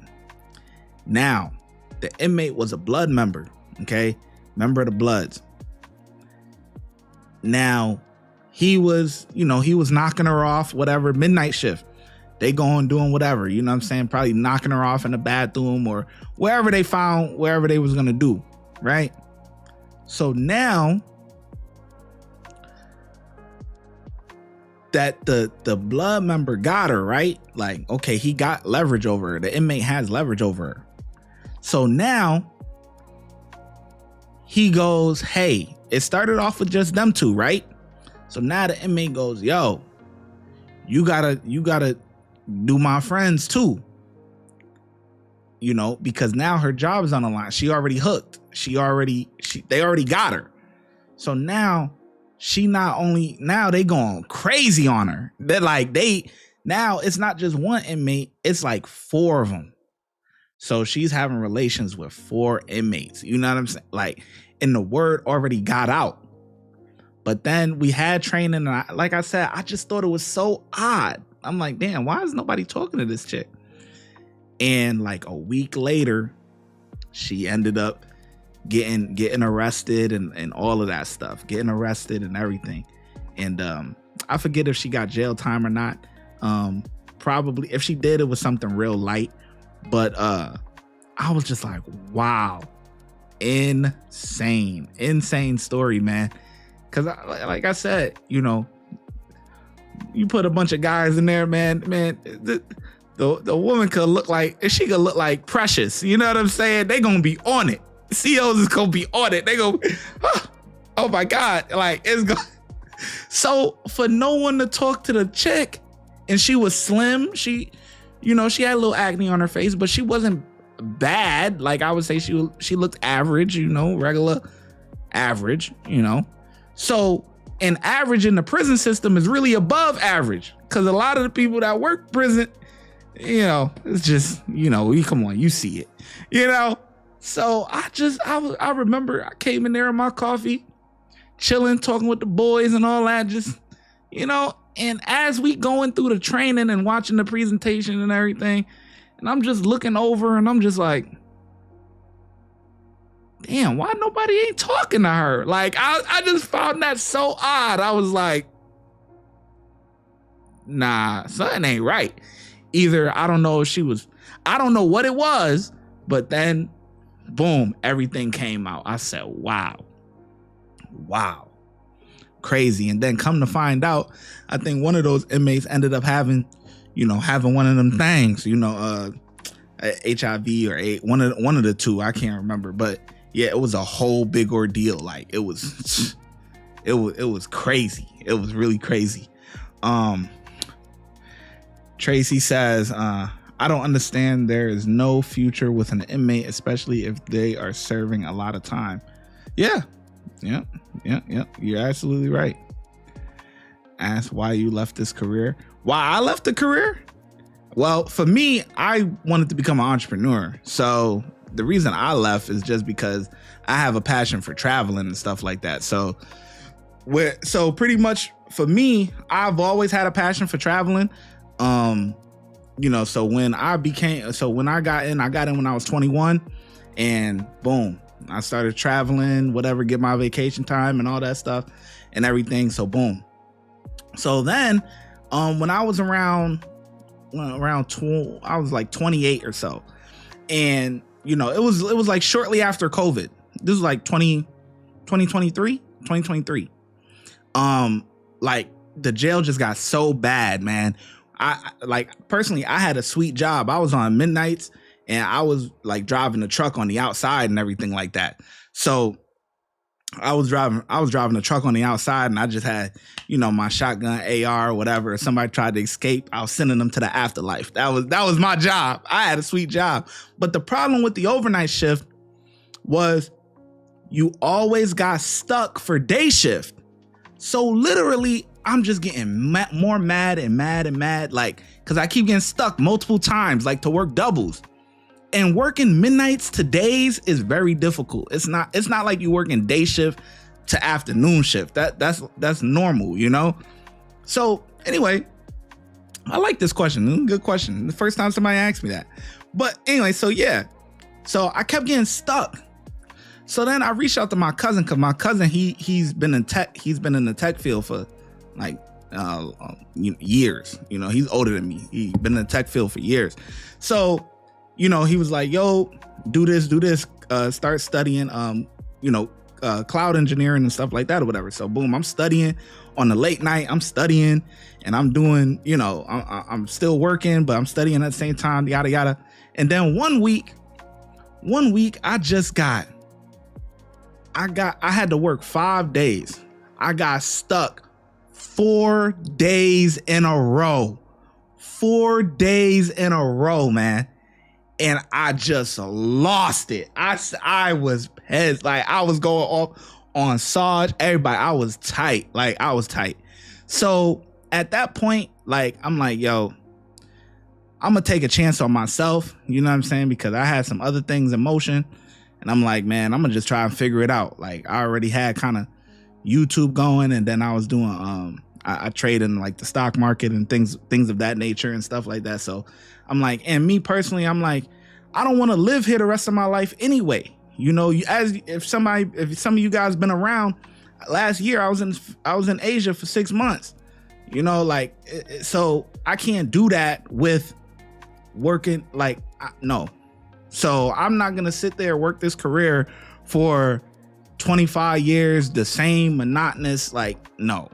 Now, the inmate was a blood member, okay? Member of the Bloods. Now, he was knocking her off, whatever, midnight shift. They going doing whatever, you know what I'm saying? Probably knocking her off in the bathroom or wherever they was gonna do, right? So now that the blood member got her, right? Like, okay, he got leverage over her. The inmate has leverage over her. So now he goes, hey, it started off with just them two, right? So now the inmate goes, yo, you gotta do my friends too. You know, because now her job is on the line. She already hooked. They already got her. So now now they going crazy on her. They're like, now it's not just one inmate, it's like 4 of them. So she's having relations with 4 inmates. You know what I'm saying? Like, and the word already got out. But then we had training, and like I said, I just thought it was so odd. I'm like, damn, why is nobody talking to this chick? And like a week later, she ended up getting arrested and all of that stuff, getting arrested and everything. And I forget if she got jail time or not. Probably, if she did, it was something real light. But I was just like, wow, insane story, man. Because like I said, you know, you put a bunch of guys in there, man, the woman could look like Precious. You know what I'm saying? They gonna be on it. COs is gonna be on it. They go, oh my God, like it's go. So for no one to talk to the chick, and she was slim, she had a little acne on her face, but she wasn't bad. Like I would say, she looked average, you know, regular average, you know. So an average in the prison system is really above average, because a lot of the people that work prison, you know, it's just, you know, come on, you see it, you know. So I remember I came in there in my coffee, chilling, talking with the boys and all that, just, you know. And as we going through the training and watching the presentation and everything, and I'm just looking over and I'm just like, damn, why nobody ain't talking to her? Like, I just found that so odd. I was like, nah, something ain't right. Either I don't know what it was, but then boom, everything came out. I said, wow, crazy. And then come to find out, I think one of those inmates ended up having one of them things, you know, HIV or one of the two, I can't remember, but yeah, it was a whole big ordeal. Like it was crazy. It was really crazy. Tracy says, I don't understand. There is no future with an inmate, especially if they are serving a lot of time. Yeah. You're absolutely right. Ask why you left this career. Why I left the career? Well, for me, I wanted to become an entrepreneur. So the reason I left is just because I have a passion for traveling and stuff like that. So pretty much for me, I've always had a passion for traveling. So when I got in when I was 21, and boom, I started traveling, whatever, get my vacation time and all that stuff and everything. So boom. So then, when I was around I was like 28 or so, and it was like shortly after COVID. This was like 2023. Like the jail just got so bad, man. I personally, I had a sweet job. I was on midnights and I was like driving the truck on the outside and everything like that. So I was driving a truck on the outside, and I just had, my shotgun, AR, whatever. If somebody tried to escape, I was sending them to the afterlife. That was my job. I had a sweet job. But the problem with the overnight shift was you always got stuck for day shift. So literally, I'm just getting more mad, like, because I keep getting stuck multiple times, like to work doubles. And working midnights to days is very difficult. It's not like you working day shift to afternoon shift. That's normal, So anyway, I like this question. Good question. The first time somebody asked me that. But anyway, so yeah. So I kept getting stuck. So then I reached out to my cousin, because my cousin, he's been in tech. He's been in the tech field for like years. He's older than me. He's been in the tech field for years. So he was like, yo, do this, start studying, cloud engineering and stuff like that or whatever. So boom, I'm studying on the late night. I'm studying and I'm doing, I'm still working, but I'm studying at the same time, yada, yada. And then one week I had to work 5 days. I got stuck 4 days in a row. 4 days in a row, man. And I just lost it. I was pissed. Like, I was going off on Sarge, everybody. I was tight. So at that point, like, I'm like, yo, I'm gonna take a chance on myself. You know what I'm saying? Because I had some other things in motion. And I'm like, man, I'm gonna just try and figure it out. Like, I already had kind of YouTube going, and then I was doing I trade in like the stock market and things of that nature and stuff like that. So I'm like, and me personally, I'm like, I don't want to live here the rest of my life anyway. If some of you guys been around, last year I was in Asia for 6 months. So I can't do that with working. No. So I'm not gonna sit there and work this career for 25 years, the same monotonous. No.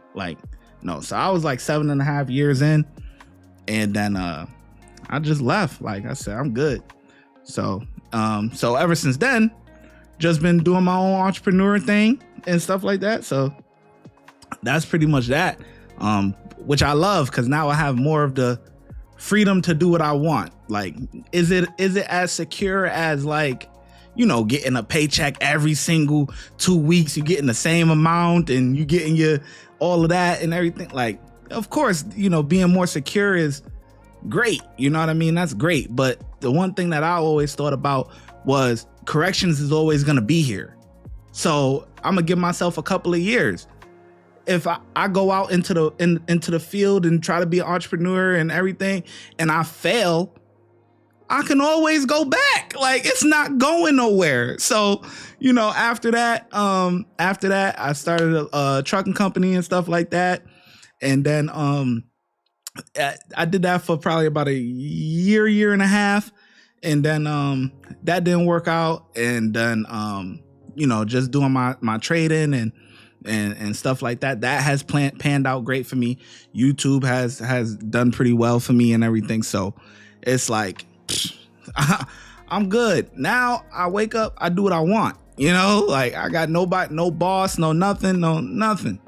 So I was like 7.5 years in, and then I just left. Like I said, I'm good. So ever since then, just been doing my own entrepreneur thing and stuff like that. So that's pretty much that, which I love, because now I have more of the freedom to do what I want. Like, is it as secure as getting a paycheck every single 2 weeks, you getting the same amount and you getting your all of that and everything? Like, of course, being more secure is great. You know what I mean? That's great. But the one thing that I always thought about was corrections is always going to be here. So I'm going to give myself a couple of years. If I go out into the field and try to be an entrepreneur and everything, and I fail, I can always go back. Like, it's not going nowhere. So, after that, I started a trucking company and stuff like that. And then I did that for probably about a year and a half. And then that didn't work out. And then, just doing my trading and stuff like that, that has panned out great for me. YouTube has done pretty well for me and everything. So it's like, I'm good. Now I wake up, I do what I want, I got nobody, no boss, no nothing.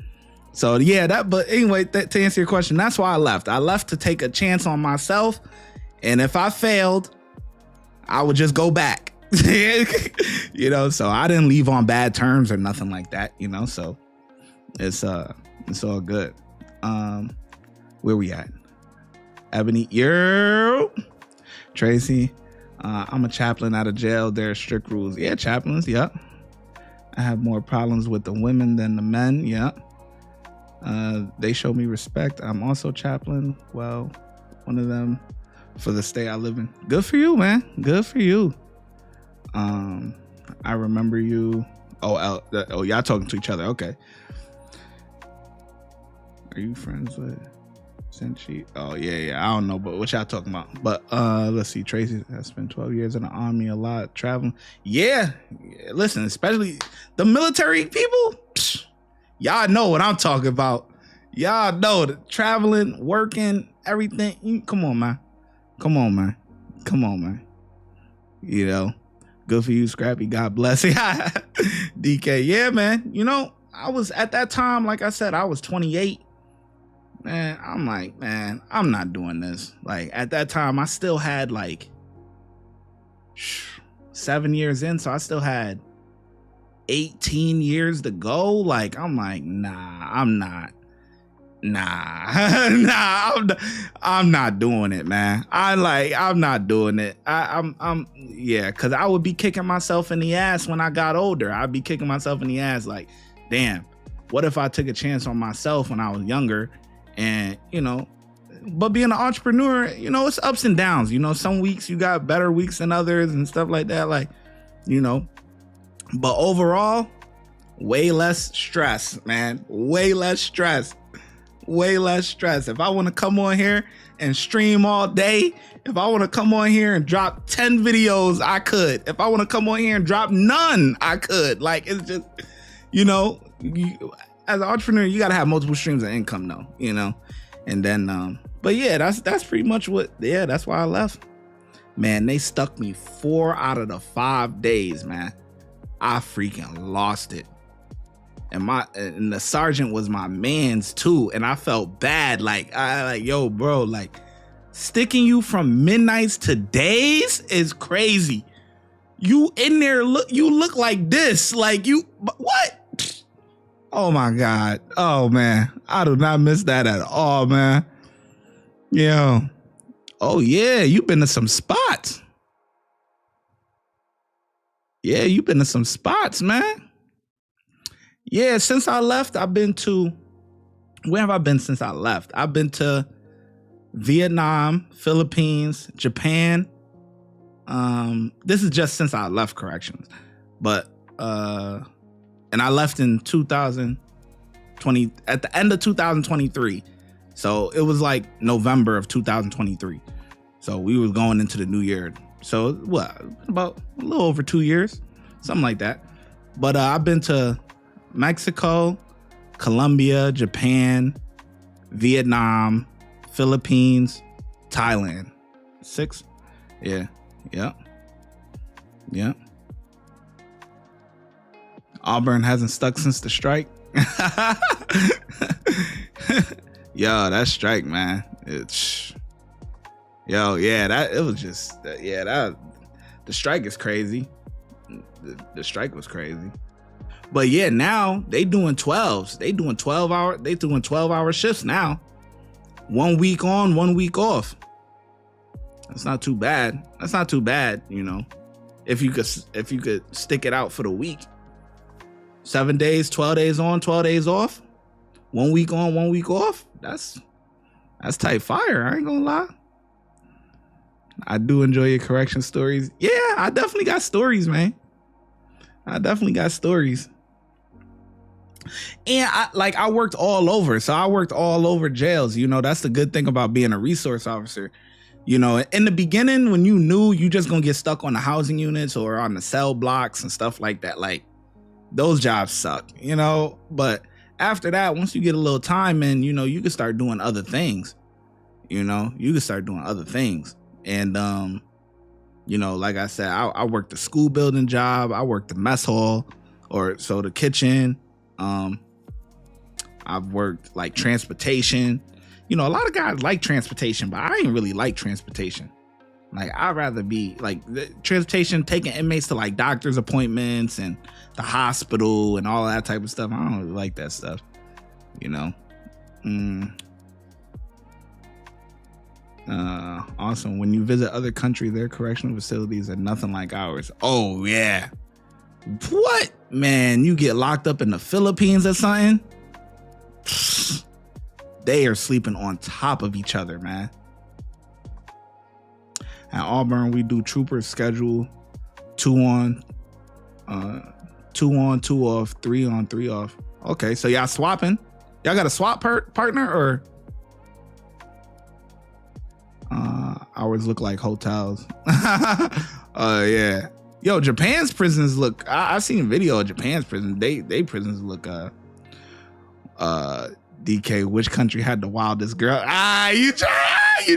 So yeah, but anyway, to answer your question, that's why I left. I left to take a chance on myself. And if I failed, I would just go back, so I didn't leave on bad terms or nothing like that, so it's all good. Where we at? Ebony, Tracy, I'm a chaplain out of jail. There are strict rules. Yeah, chaplains, yep. I have more problems with the women than the men, yep. They show me respect. I'm also chaplain. Well, one of them for the state I live in. Good for you, man. Good for you. I remember you. Oh, y'all talking to each other. Okay. Are you friends with Senchi? Oh, yeah. I don't know, but what y'all talking about? But let's see. Tracy has spent 12 years in the army, a lot traveling. Yeah. Listen, especially the military people. Psh, y'all know what I'm talking about. Y'all know the traveling, working, everything. Come on, man. You know, good for you, Scrappy. God bless you. DK. Yeah, man. You know, I was at that time, like I said, I was 28. Man, I'm like, man, I'm not doing this. Like at that time, I still had like 7 years in, so I still had 18 years to go. Like, I'm like, I'm not doing it, man. I'm not doing it. Yeah, because I would be kicking myself in the ass when I got older. I'd be kicking myself in the ass like, damn, what if I took a chance on myself when I was younger? And, you know, but being an entrepreneur, you know, it's ups and downs. You know, some weeks you got better weeks than others and stuff like that. Like, you know, but overall, way less stress, man. Way less stress. If I want to come on here and stream all day, if I want to come on here and drop 10 videos, I could. If I want to come on here and drop none, I could. Like, it's just, you know, as an entrepreneur, you got to have multiple streams of income though, you know? And then, but yeah, that's pretty much that's why I left. Man, they stuck me 4 out of the 5 days, man. I freaking lost it. And the sergeant was my man's too. And I felt bad. Like, yo, bro, like sticking you from midnights to days is crazy. You in there, you look like this. Like what? Oh my God. Oh man. I do not miss that at all, man. Yo. Oh yeah. You've been to some spots. Yeah, you've been to some spots, man. Yeah, since I left, I've been to, where have I been since I left? I've been to Vietnam, Philippines, Japan. This is just since I left corrections. But, and I left in 2020, at the end of 2023. So it was like November of 2023. So we were going into the new year. So what, about a little over 2 years, something like that. But I've been to Mexico, Colombia, Japan, Vietnam, Philippines, Thailand. 6? Yeah. Auburn hasn't stuck since the strike. Yo, that strike, man. The strike is crazy. The strike was crazy. But yeah, now they doing 12s. They doing 12-hour shifts now. 1 week on, 1 week off. That's not too bad. You know, if you could stick it out for the week. 7 days, 12 days on, 12 days off. 1 week on, 1 week off. That's tight fire. I ain't gonna lie. I do enjoy your correction stories. Yeah, I definitely got stories, man. And I worked all over. So I worked all over jails. You know, that's the good thing about being a resource officer. You know, in the beginning, when you knew you just gonna get stuck on the housing units or on the cell blocks and stuff like that, like those jobs suck, you know. But after that, once you get a little time in, you know, you can start doing other things. And, you know, like I said, I worked the school building job. I worked the mess hall the kitchen. I've worked like transportation. You know, a lot of guys like transportation, but I ain't really like transportation. Like, I'd rather be like the transportation, taking inmates to like doctor's appointments and the hospital and all that type of stuff. I don't really like that stuff, you know. Awesome. When you visit other countries, their correctional facilities are nothing like ours. Oh yeah. What? Man, you get locked up in the Philippines or something? They are sleeping on top of each other, man. At Auburn, we do troopers schedule 2 on, 2 on, 2 off, 3 on, 3 off. Okay, so y'all swapping? Y'all got a swap partner or? Ours look like hotels. Yeah. Yo, Japan's prisons look. I've seen a video of Japan's prisons. They prisons look. DK, which country had the wildest girl? You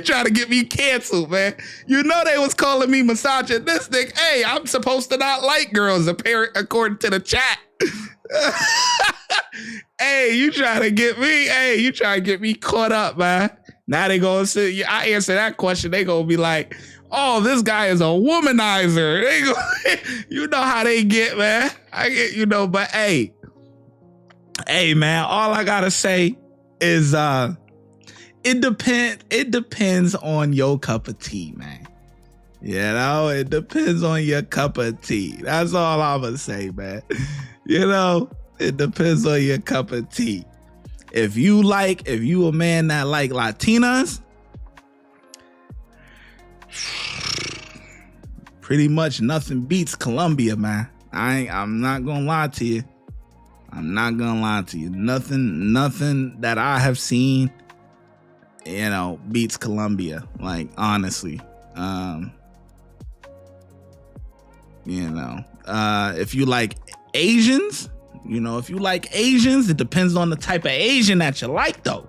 try to get me canceled, man. You know they was calling me misogynistic. Hey, I'm supposed to not like girls, according to the chat. Hey, you try to get me. Hey, you try to get me caught up, man. Now they gonna say, I answer that question. They gonna be like, oh, this guy is a womanizer. They go, you know how they get, man. I get, but hey, man, all I gotta say is it depends on your cup of tea, man. It depends on your cup of tea. That's all I'm gonna say, man. It depends on your cup of tea. If you a man that like Latinas, pretty much nothing beats Colombia, man. I'm not gonna lie to you. Nothing that I have seen, beats Colombia. Like, honestly. If you like Asians, it depends on the type of Asian that you like, though.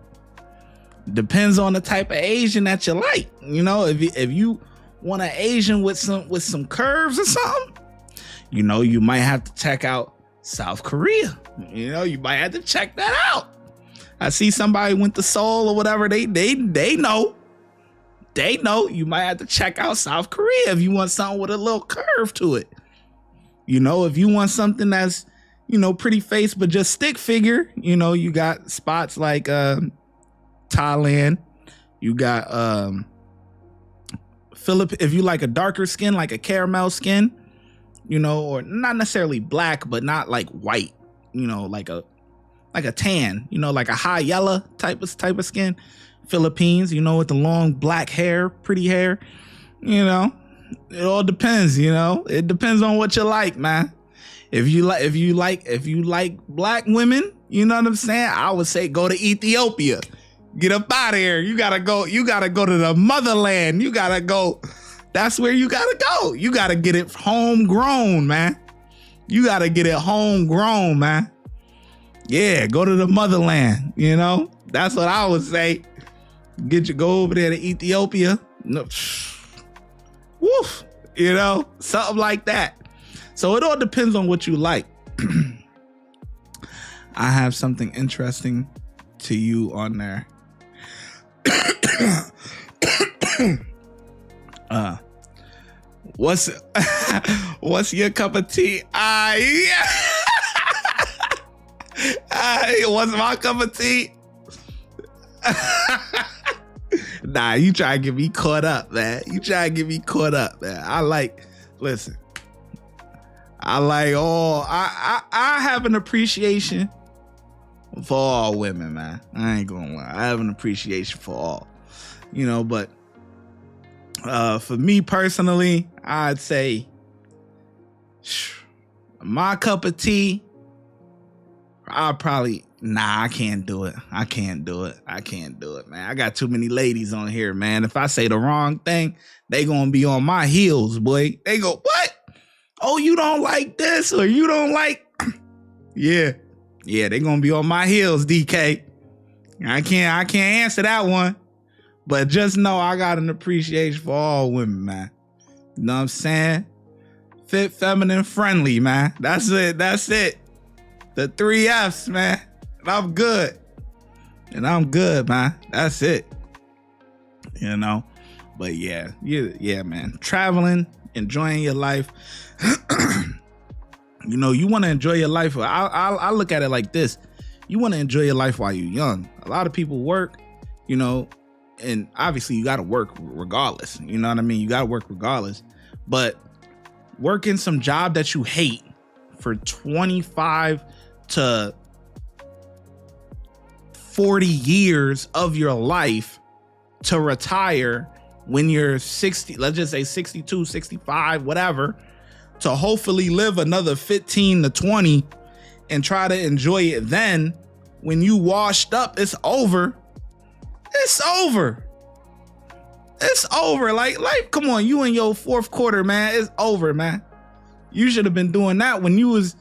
Depends on the type of Asian that you like. If you want an Asian with some curves or something, you might have to check out South Korea. You might have to check that out. I see somebody went to Seoul or whatever. They know. They know. You might have to check out South Korea if you want something with a little curve to it. If you want something that's, pretty face but just stick figure, you got spots like Thailand. You got if you like a darker skin, like a caramel skin, or not necessarily black, but not like white, like a tan, like a high yellow type of skin. Philippines, with the long black hair, pretty hair, it all depends, it depends on what you like, man. If you like black women, you know what I'm saying? I would say go to Ethiopia. Get up out of here. You gotta go to the motherland. You gotta go. That's where you gotta go. You gotta get it homegrown, man. Yeah, go to the motherland, That's what I would say. Go over there to Ethiopia. No. Woof. Something like that. So it all depends on what you like. I have something interesting to you on there. What's your cup of tea? What's my cup of tea? Nah, you try to get me caught up, man. I have an appreciation for all women, man. I ain't gonna lie. I have an appreciation for all, but for me personally, I'd say my cup of tea, I can't do it. I can't do it, man. I got too many ladies on here, man. If I say the wrong thing, they gonna be on my heels, boy. They go, what? Oh, you don't like this, or you don't like... Yeah, they gonna be on my heels, DK. I can't answer that one. But just know I got an appreciation for all women, man. You know what I'm saying? Fit, feminine, friendly, man. That's it. The 3 F's, man. And I'm good, man. That's it. But yeah, man. Traveling, enjoying your life. You want to enjoy your life. I look at it like this. You want to enjoy your life while you're young. A lot of people work, and obviously you got to work regardless. You know what I mean? You got to work regardless. But working some job that you hate for 25 to 40 years of your life to retire when you're 60, let's just say 62, 65, whatever, to hopefully live another 15 to 20 and try to enjoy it then. When you washed up, it's over. It's over. It's over. Like, come on, you in your fourth quarter, man. It's over, man. You should have been doing that when you was,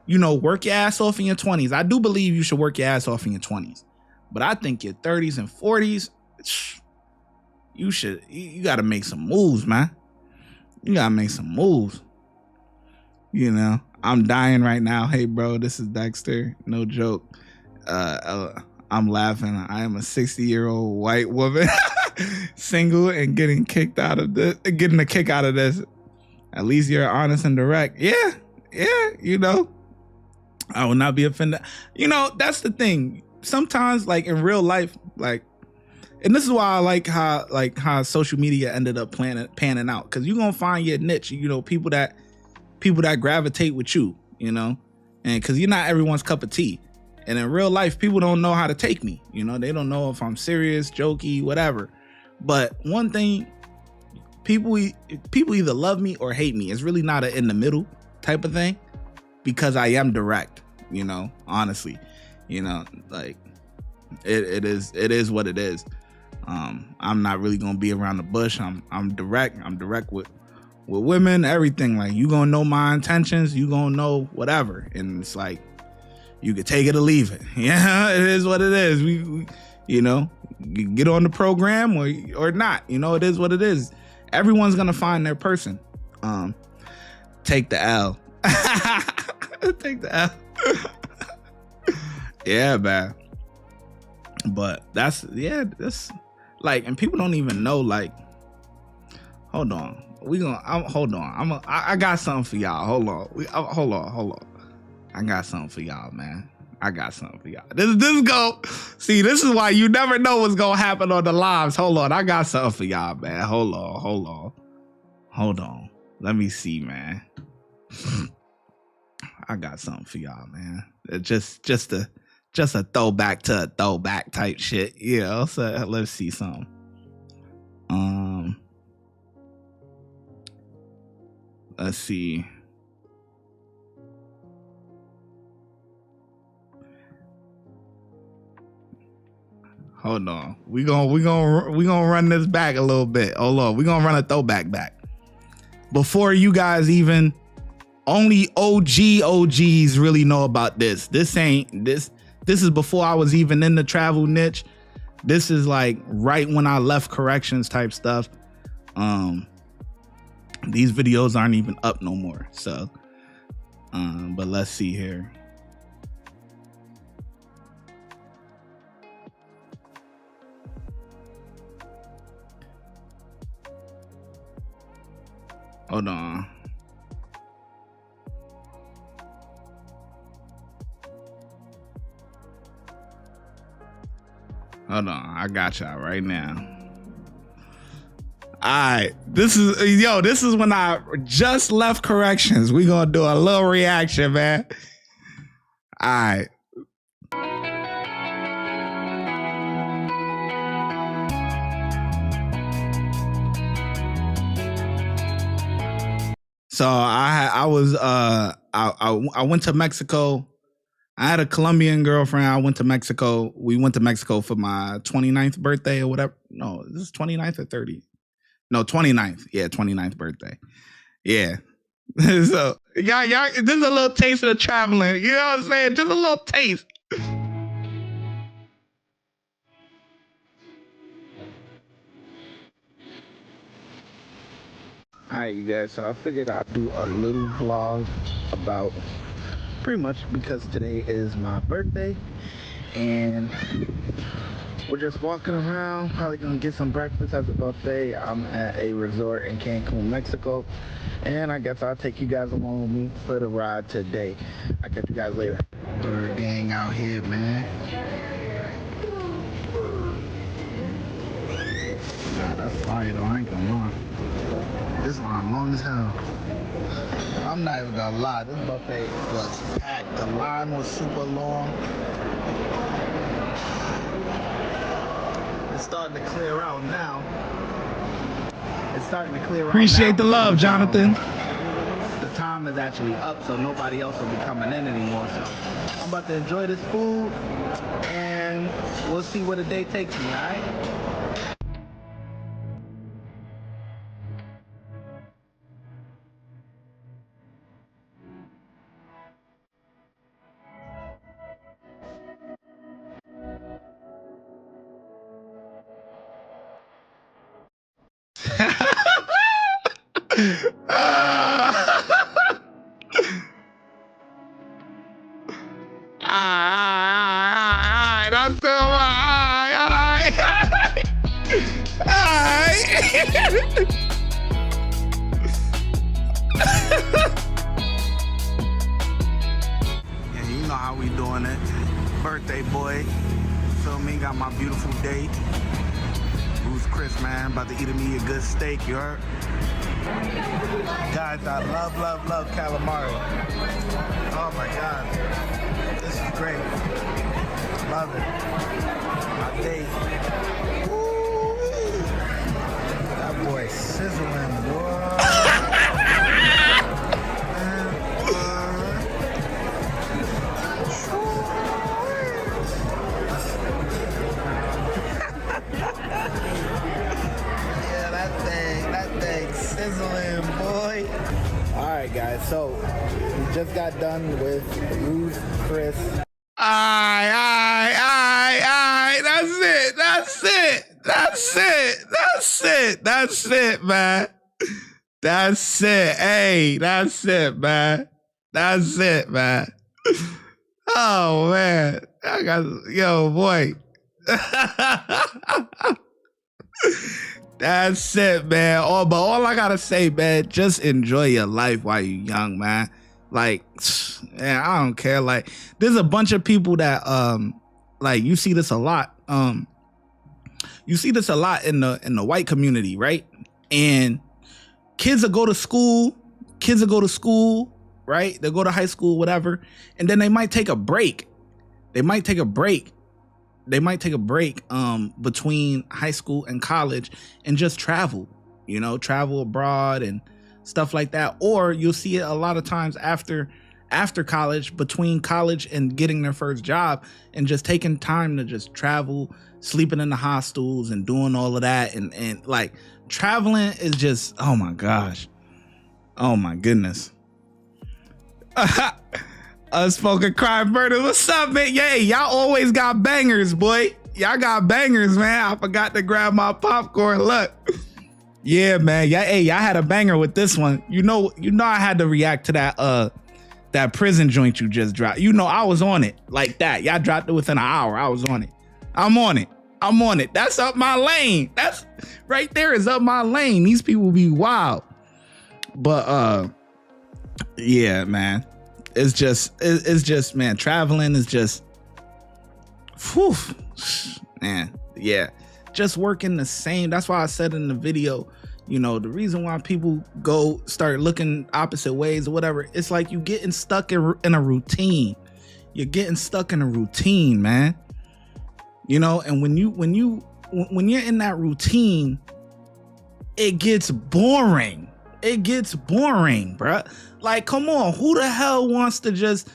you know, work your ass off in your 20s. I do believe you should work your ass off in your 20s. But I think your 30s and 40s, you got to make some moves, man. You got to make some moves. You know, I'm dying right now. Hey, bro, this is Dexter. No joke. I'm laughing. I am a 60-year-old white woman, single, and getting a kick out of this. At least you're honest and direct. Yeah, you know, I will not be offended. You know, that's the thing. Sometimes, like in real life, like, and this is why I like how social media ended up panning out, because you're gonna find your niche. You know, people that gravitate with you. You know, and because you're not everyone's cup of tea. And in real life, people don't know how to take me. You know, they don't know if I'm serious, jokey, whatever. But one thing, people either love me or hate me. It's really not an in the middle type of thing, because I am direct, you know, honestly, you know, like it is what it is. I'm not really going to be around the bush. I'm direct with women, everything. Like, you going to know my intentions. You going to know whatever. And it's like, you could take it or leave it. Yeah, it is what it is. We you know, you get on the program or not. You know, it is what it is. Everyone's gonna find their person. Take the L. Take the L. Yeah, man. But that's like, and people don't even know. Like, hold on. Hold on. I got something for y'all. Hold on. I got something for y'all, man. This is why you never know what's gonna happen on the lives. Hold on. I got something for y'all, man. Hold on. Let me see, man. I got something for y'all, man. Just a throwback to a throwback type shit. Yeah, so let's see something. Let's see. Hold on. We gonna run this back a little bit. Hold on. We gonna run a throwback back. Before you guys even, only OGs really know about this. This is before I was even in the travel niche. This is like right when I left corrections type stuff. These videos aren't even up no more. So, but let's see here. Hold on. I got y'all right now. All right. This is when I just left corrections. We gonna do a little reaction, man. All right. So I went to Mexico. I had a Colombian girlfriend. I went to Mexico. We went to Mexico for my 29th birthday or whatever. No, this is 29th or 30th? No, 29th. Yeah, 29th birthday. Yeah. So y'all, this is a little taste of the traveling. You know what I'm saying? Just a little taste. Alright, you guys, so I figured I'd do a little vlog about, pretty much because today is my birthday and we're just walking around, probably gonna get some breakfast at the buffet. I'm at a resort in Cancun, Mexico, and I guess I'll take you guys along with me for the ride today. I'll catch you guys later. Bird gang out here, man. That's fire though, I ain't gonna lie. This line long as hell. I'm not even gonna lie, this buffet was packed. The line was super long. It's starting to clear out now. It's starting to clear out. Appreciate the love, Jonathan. The time is actually up, so nobody else will be coming in anymore. So I'm about to enjoy this food, and we'll see where the day takes me, all right? That's so Yeah, you know how we doing it. Birthday boy. Feel me? Got my beautiful date. Who's Chris, man? About to eat me a good steak, you heard? Guys, I love calamari. Oh my God. This is great. Love it. My date. Woo-wee. That boy sizzling, boy. Yeah, that thing sizzling, boy. All right, guys. So we just got done with Ruth, Chris. That's it, man. That's it. Hey, that's it, man. That's it, man. Oh, man. Yo, boy. That's it, man. But all I gotta say, man, just enjoy your life while you're young, man. Like, man, I don't care. Like, there's a bunch of people that, like, you see this a lot. You see this a lot in the white community, right? And kids will go to school, right? They'll go to high school, whatever, and then they might take a break. Between high school and college and just travel, travel abroad and stuff like that. Or you'll see it a lot of times after college, between college and getting their first job, and just taking time to just travel, sleeping in the hostels and doing all of that. And like, traveling is just, oh my gosh. Oh my goodness. Unspoken crime murder. What's up, man? Yeah, y'all always got bangers, boy. Y'all got bangers, man. I forgot to grab my popcorn. Look. Yeah, man. Yeah, hey, y'all had a banger with this one. You know I had to react to that prison joint you just dropped. I was on it like that. Y'all dropped it within an hour. I was on it. I'm on it. That's up my lane. That's right there is up my lane. These people be wild. But yeah, man. It's just, man, traveling is just, whew, man, yeah, just working the same. That's why I said in the video, the reason why people start looking opposite ways or whatever, it's like you getting stuck in a routine. You're getting stuck in a routine, man. And when you're in that routine, it gets boring. Bruh. Like, come on, who the hell wants to just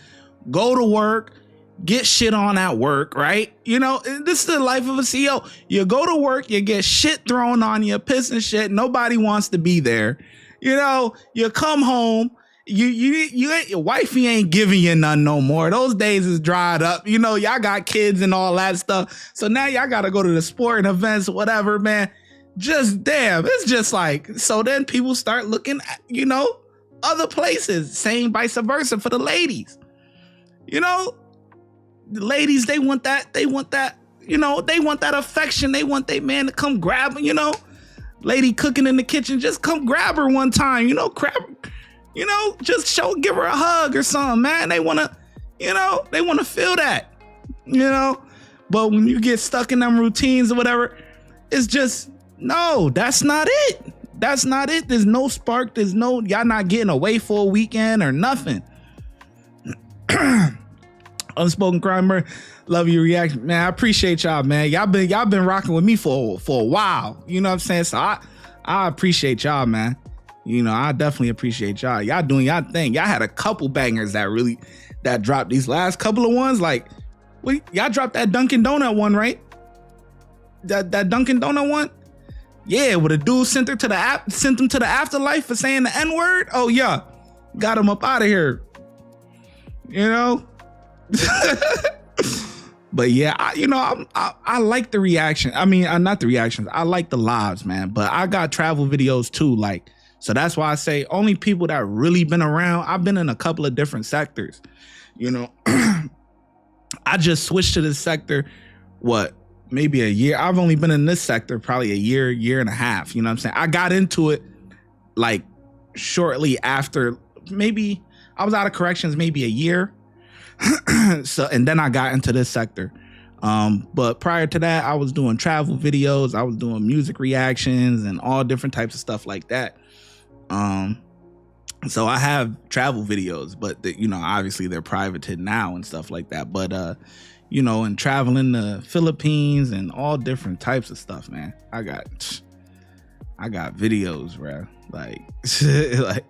go to work, get shit on at work, right? This is the life of a CEO. You go to work, you get shit thrown on you, piss and shit. Nobody wants to be there. You come home, your wifey ain't giving you none no more. Those days is dried up. Y'all got kids and all that stuff. So now y'all got to go to the sporting events, whatever, man. Just damn, it's just like, so then people start looking at, other places. Same vice versa for the ladies. The ladies, they want that, they want that affection. They want their man to come grab them, lady cooking in the kitchen, just come grab her one time, just give her a hug or something, man. They want to feel that, but when you get stuck in them routines or whatever, it's just, No, that's not it. That's not it. There's no spark. There's no, y'all not getting away for a weekend or nothing. Unspoken crime murder. Love your reaction, man. I appreciate y'all, man. Y'all been rocking with me for a while. You know what I'm saying? So I appreciate y'all, man. You know, I definitely appreciate y'all. Y'all doing y'all thing. Y'all had a couple bangers that dropped. These last couple of ones, like, y'all dropped that Dunkin' Donut one, right? That Dunkin' Donut one? Yeah, with a dude sent him to the afterlife for saying the N-word. Oh yeah, got him up out of here. You know. But yeah, I like the reaction. I mean, not the reactions. I like the lives, man. But I got travel videos too, like. So that's why I say only people that really been around. I've been in a couple of different sectors, you know. I just switched to this sector, maybe a year. I've only been in this sector probably a year and a half. You know what I'm saying? I got into it like shortly after, maybe I was out of corrections maybe a year. So, and then I got into this sector. But prior to that, I was doing travel videos. I was doing music reactions and all different types of stuff like that. So I have travel videos, but obviously they're privated now and stuff like that. But, and traveling to Philippines and all different types of stuff, man. I got videos, bro. Like, like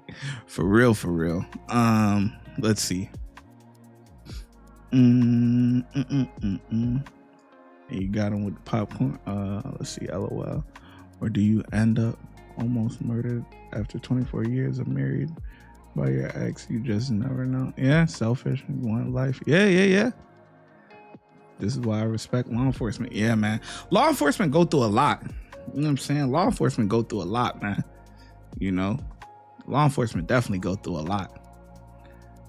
for real. Let's see. You got him with the popcorn. Let's see. LOL. Or do you end up almost murdered after 24 years of married by your ex? You just never know. Yeah, selfish. Want life. Yeah. This is why I respect law enforcement. Yeah, man. Law enforcement go through a lot. You know what I'm saying? Law enforcement go through a lot, man. You know, law enforcement definitely go through a lot.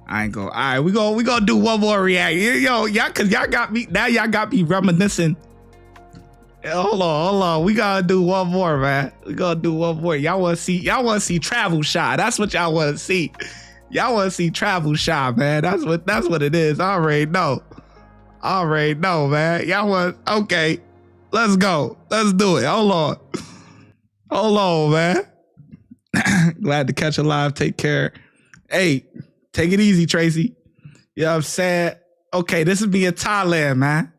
I ain't go. All right, we gonna do one more react. Yo, y'all got me reminiscing. Hold on. We gotta do one more, man. We gotta do one more. Y'all wanna see travel shot. That's what y'all wanna see. Y'all wanna see travel shot, man. That's what it is. I already know, man. Y'all want, okay. Let's go. Let's do it. Hold on, man. Glad to catch a live. Take care. Hey, take it easy, Tracy. You know what I'm saying? Okay, this is me in Thailand, man.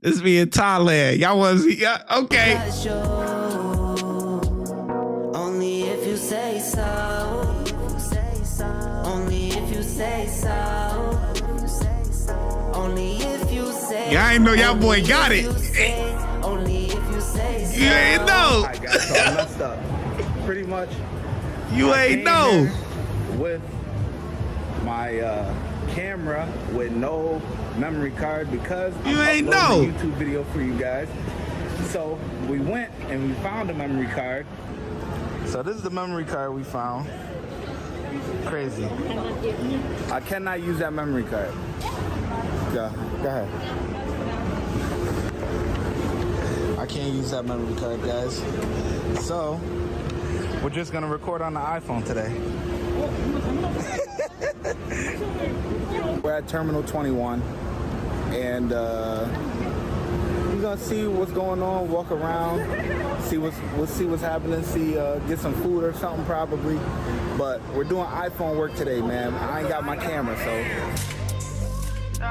This is me in Thailand. Y'all want to see? Yeah, okay. Only if you say so. Only if you say so. Only if you say. Y'all ain't know y'all boy got it. Only if you say so. You ain't know. I got so messed up. Pretty much. You ain't know. With my camera with no memory card because you I'm ain't uploading know. a YouTube video for you guys. So we went and we found a memory card. So this is the memory card we found. Crazy. I cannot use that memory card. Go ahead. I can't use that memory card, guys. So we're just gonna record on the iPhone today. We're at Terminal 21 and we're gonna see what's going on, walk around, we'll see what's happening, get some food or something probably. But we're doing iPhone work today, man. I ain't got my camera, so. You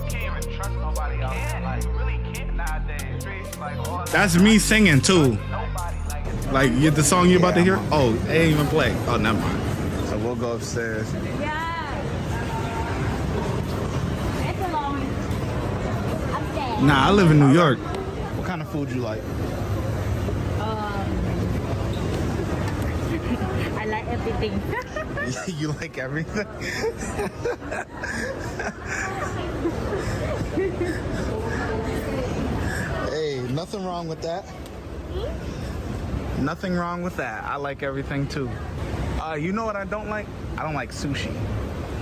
can't even trust nobody else. Like, you really can't nowadays. That's me singing too. Like the song you're about to hear? Oh, it ain't even play. Oh, never mind. So we'll go upstairs. Nah, I live in New York. What kind of food you like? I like everything. You like everything? Hey, nothing wrong with that. Nothing wrong with that. I like everything too. You know what I don't like? I don't like sushi.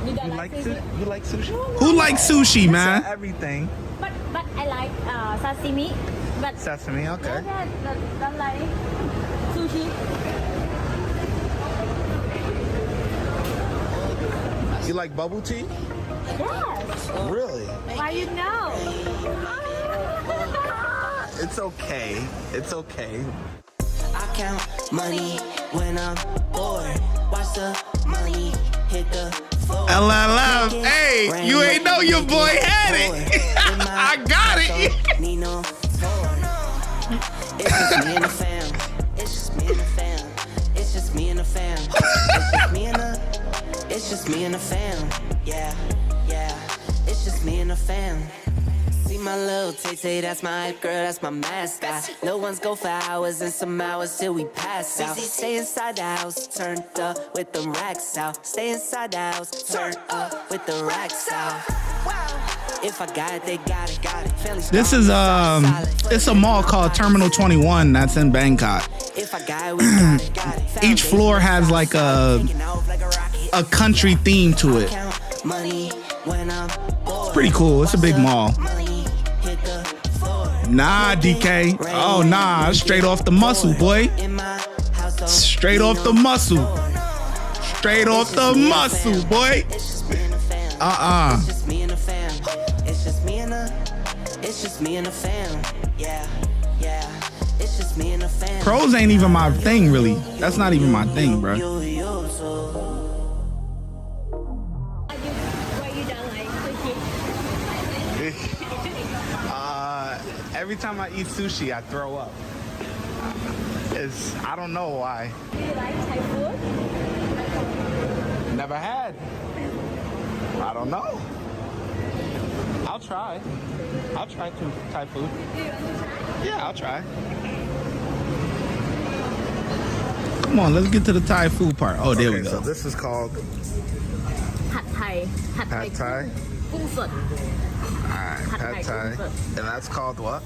You like sushi? You like sushi? Who likes sushi, man? Everything. But I like sashimi. But Sesame, okay. Don't like sushi. You like bubble tea? Yes. Really? Why you know? It's okay. It's okay. I count money when I'm bored. Watch the money hit the floor. LLM, hey, you ain't know your boy had it. I got it. Need no floor. It's just me and the fam. It's just me and the fam. It's just me and the fam. It's just me and the fam. Yeah, yeah. It's just me and the fam. See my little Tay-Tay, that's my girl, that's my mascot. Little ones go for hours and some hours till we pass out. Stay inside the house, turned up with the racks out. Stay inside the house, turned up with the racks out. If I got it, they got it, got it. This is it's a mall called Terminal 21 that's in Bangkok. If I got it, we got it, got it. Each floor has like a country theme to it. It's pretty cool. It's a big mall. Nah, DK. Oh, nah. Straight off the muscle, boy. Straight off the muscle. Straight off the muscle, boy. It's just me and the fam. It's just me and the fam. Yeah, yeah. It's just me and the fam. Pros ain't even my thing, really. That's not even my thing, bro. Why you don't like sushi? Every time I eat sushi, I throw up. I don't know why. Do you like Thai food? Never had. I don't know. I'll try. I'll try Thai food. Yeah, I'll try. Come on, let's get to the Thai food part. Oh, there we go. So this is called Pad Thai. Pad Thai. กุ้งสด Alright, Pad Thai. And that's called what?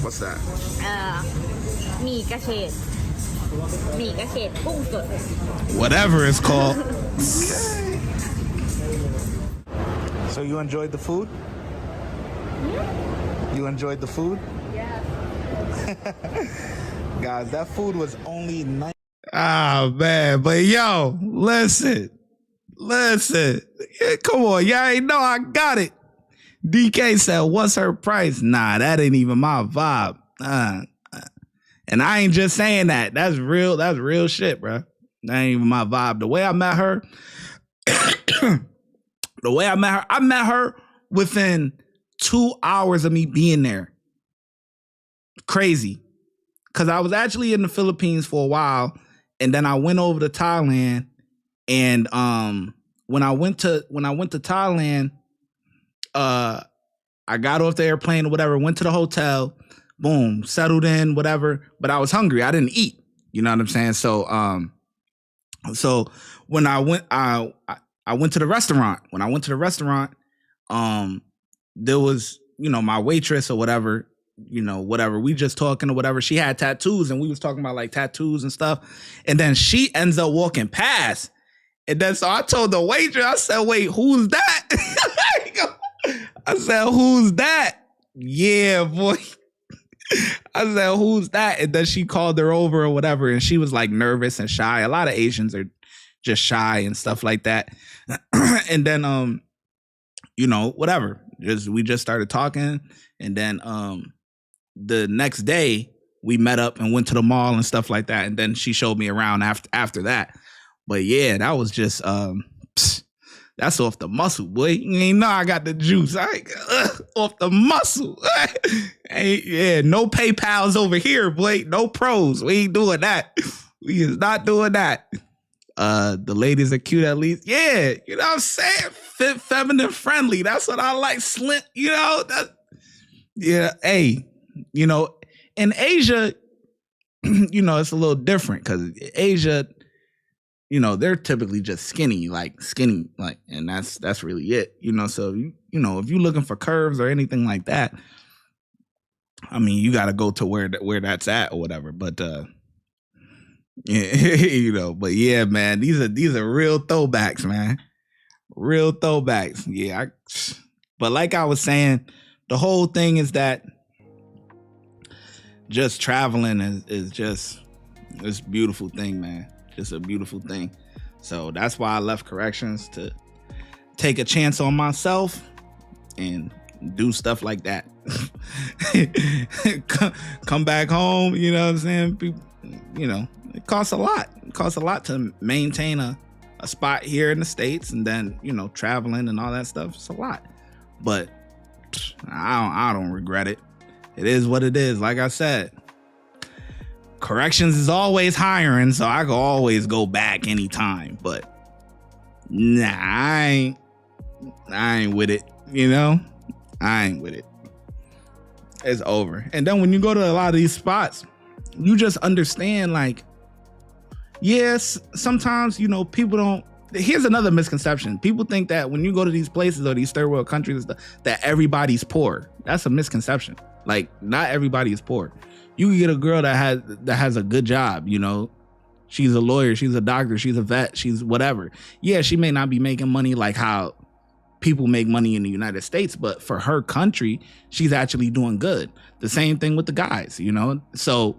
What's that? หมี่กระเฉดกุ้งสด Whatever it's called. So you enjoyed the food? You enjoyed the food? Yeah. Guys, that food was only nice. Ah, man. But yo, listen. Yeah, come on. Y'all ain't know I got it. DK said, what's her price? Nah, that ain't even my vibe. And I ain't just saying that. That's real shit, bro. That ain't even my vibe. The way I met her, I met her within 2 hours of me being there. Crazy. Because I was actually in the Philippines for a while, and then I went over to Thailand, and when I went to Thailand, I got off the airplane or whatever, went to the hotel, boom, settled in, whatever. But I was hungry. I didn't eat. You know what I'm saying? So when I went to the restaurant. When I went to the restaurant, there was, my waitress or whatever, whatever. We just talking or whatever. She had tattoos, and we was talking about like tattoos and stuff. And then she ends up walking past. And then so I told the waitress, I said, wait, who's that? I said, who's that? Yeah, boy. I said, who's that? And then she called her over or whatever. And she was like nervous and shy. A lot of Asians are just shy and stuff like that. And then, whatever. We just started talking. And then the next day we met up and went to the mall and stuff like that. And then she showed me around after that. But yeah, that was just that's off the muscle, boy. You ain't know I got the juice. Off the muscle. No PayPals over here, boy. No pros. We ain't doing that. We is not doing that. The ladies are cute at least. Yeah, you know what I'm saying? Fit, feminine, friendly. That's what I like. Slim, yeah, hey, in Asia, it's a little different because Asia, they're typically just skinny, and that's really it, So, if you're looking for curves or anything like that, I mean, you got to go to where that's at or whatever. But, but yeah, man, these are real throwbacks, man. Real throwbacks. Yeah. But like I was saying, the whole thing is that just traveling is just this beautiful thing, man. Just a beautiful thing. So that's why I left corrections, to take a chance on myself and do stuff like that. Come back home, you know what I'm saying? People, you know, it costs a lot. It costs a lot to maintain a spot here in the States, and then, you know, traveling and all that stuff. It's a lot, but I don't regret it. It is what it is. Like I said, corrections is always hiring, so I could always go back anytime, but nah, I ain't with it, you know? I ain't with it. It's over. And then when you go to a lot of these spots, you just understand, like, yes, sometimes, you know, people don't. Here's another misconception. People think that when you go to these places or these third world countries, that everybody's poor. That's a misconception. Like, not everybody is poor. You can get a girl that has a good job, you know. She's a lawyer, she's a doctor, she's a vet, she's whatever. Yeah, she may not be making money like how people make money in the United States, but for her country, she's actually doing good. The same thing with the guys, you know? So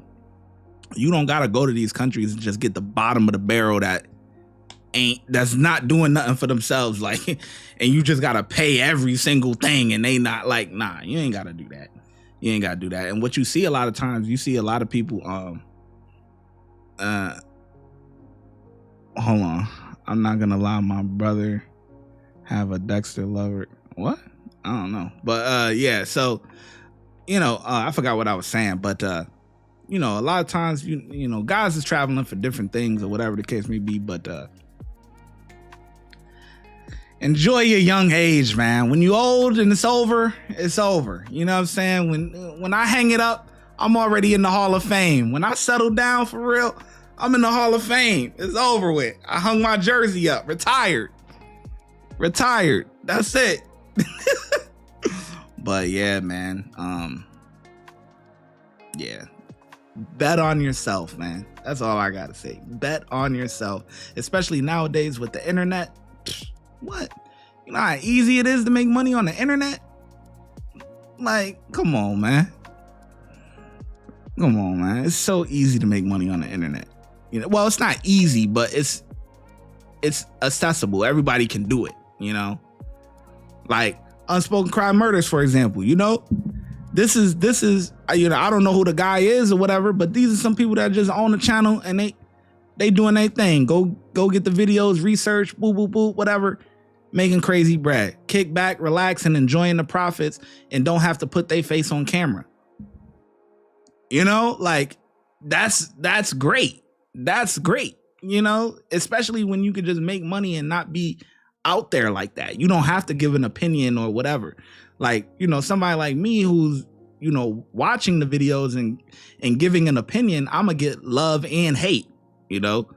you don't gotta go to these countries and just get the bottom of the barrel that's not doing nothing for themselves, like, and you just gotta pay every single thing, and they not like, nah, you ain't gotta do that. You ain't gotta do that. And what you see a lot of times, you see a lot of people, hold on, I'm not gonna lie, my brother have a Dexter lover. What? I don't know. But yeah, so, you know, I forgot what I was saying, but you know, a lot of times, you know, guys is traveling for different things or whatever the case may be, but enjoy your young age, man. When you old and it's over, it's over. You know what I'm saying? When I hang it up, I'm already in the Hall of Fame. When I settle down for real, I'm in the Hall of Fame. It's over with. I hung my jersey up. Retired. That's it. But yeah, man. Yeah. Bet on yourself, man. That's all I gotta say. Bet on yourself. Especially nowadays with the internet. What? You know how easy it is to make money on the internet? Like, come on, man. It's so easy to make money on the internet. You know, well, it's not easy, but it's accessible. Everybody can do it, you know? Like unspoken crime murders, for example, you know? This is, you know, I don't know who the guy is or whatever, but these are some people that just own the channel and they doing their thing. Go get the videos, research, boo, boo, boo, whatever, making crazy bread. Kick back, relax, and enjoying the profits, and don't have to put their face on camera. You know, like, that's great. That's great, you know, especially when you could just make money and not be out there like that. You don't have to give an opinion or whatever. Like, you know, somebody like me who's, you know, watching the videos and giving an opinion, I'm gonna get love and hate, you know.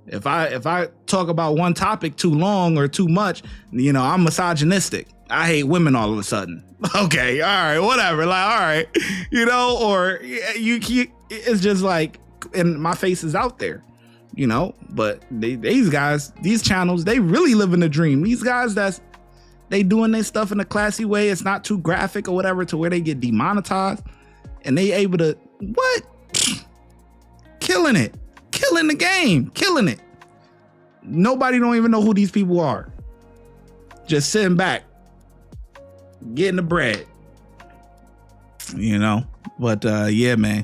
If I talk about one topic too long or too much, you know, I'm misogynistic. I hate women all of a sudden. Okay, all right, whatever. Like, all right, you know, or it's just like, and my face is out there, you know. But these guys, these channels, they really living the dream. These guys, they doing their stuff in a classy way. It's not too graphic or whatever to where they get demonetized, and they able to killing the game, killing it. Nobody don't even know who these people are. Just sitting back, getting the bread, you know. But yeah, man.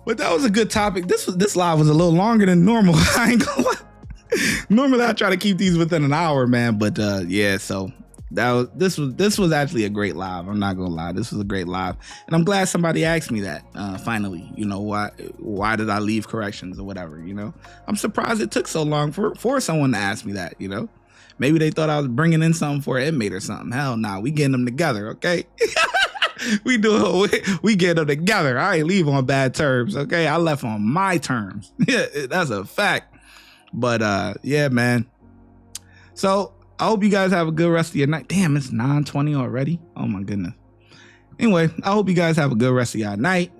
But that was a good topic. This live was a little longer than normal. I ain't gonna lie. Normally I try to keep these within an hour, man. But yeah, so this was actually a great live. I'm not gonna lie, this was a great live, and I'm glad somebody asked me that finally. You know, why did I leave corrections or whatever? You know, I'm surprised it took so long for someone to ask me that. You know, maybe they thought I was bringing in something for an inmate or something. Hell nah, we getting them together, okay? we get them together. I ain't leave on bad terms, okay? I left on my terms. That's a fact. But yeah, man. So I hope you guys have a good rest of your night. Damn, it's 9:20 already. Oh my goodness. Anyway, I hope you guys have a good rest of your night.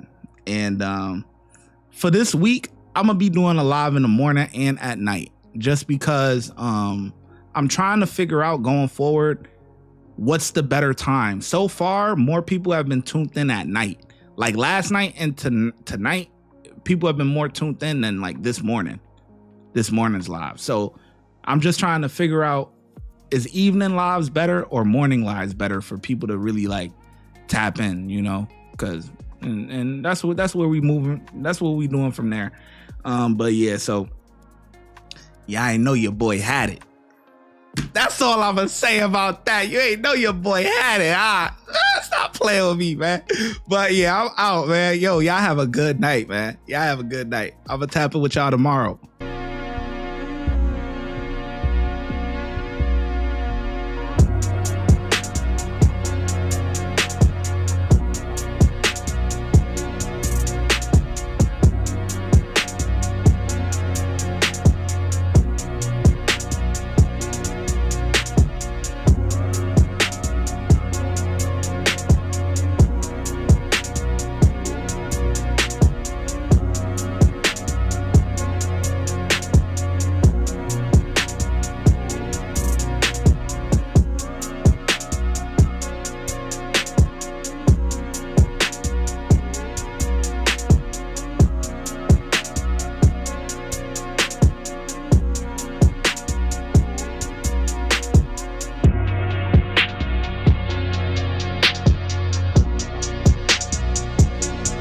And for this week, I'm gonna be doing a live in the morning and at night, just because I'm trying to figure out going forward what's the better time. So far, more people have been tuned in at night. Like last night and tonight, people have been more tuned in than like this morning's live. So I'm just trying to figure out is evening lives better or morning lives better for people to really like tap in, you know? Because and that's where we moving. That's what we doing from there. But yeah, so yeah, I know your boy had it. That's all I'm gonna say about that. You ain't know your boy had it. Stop playing with me, man. But yeah, I'm out, man. Yo, y'all have a good night, man. Y'all have a good night. I'm gonna tap in with y'all tomorrow.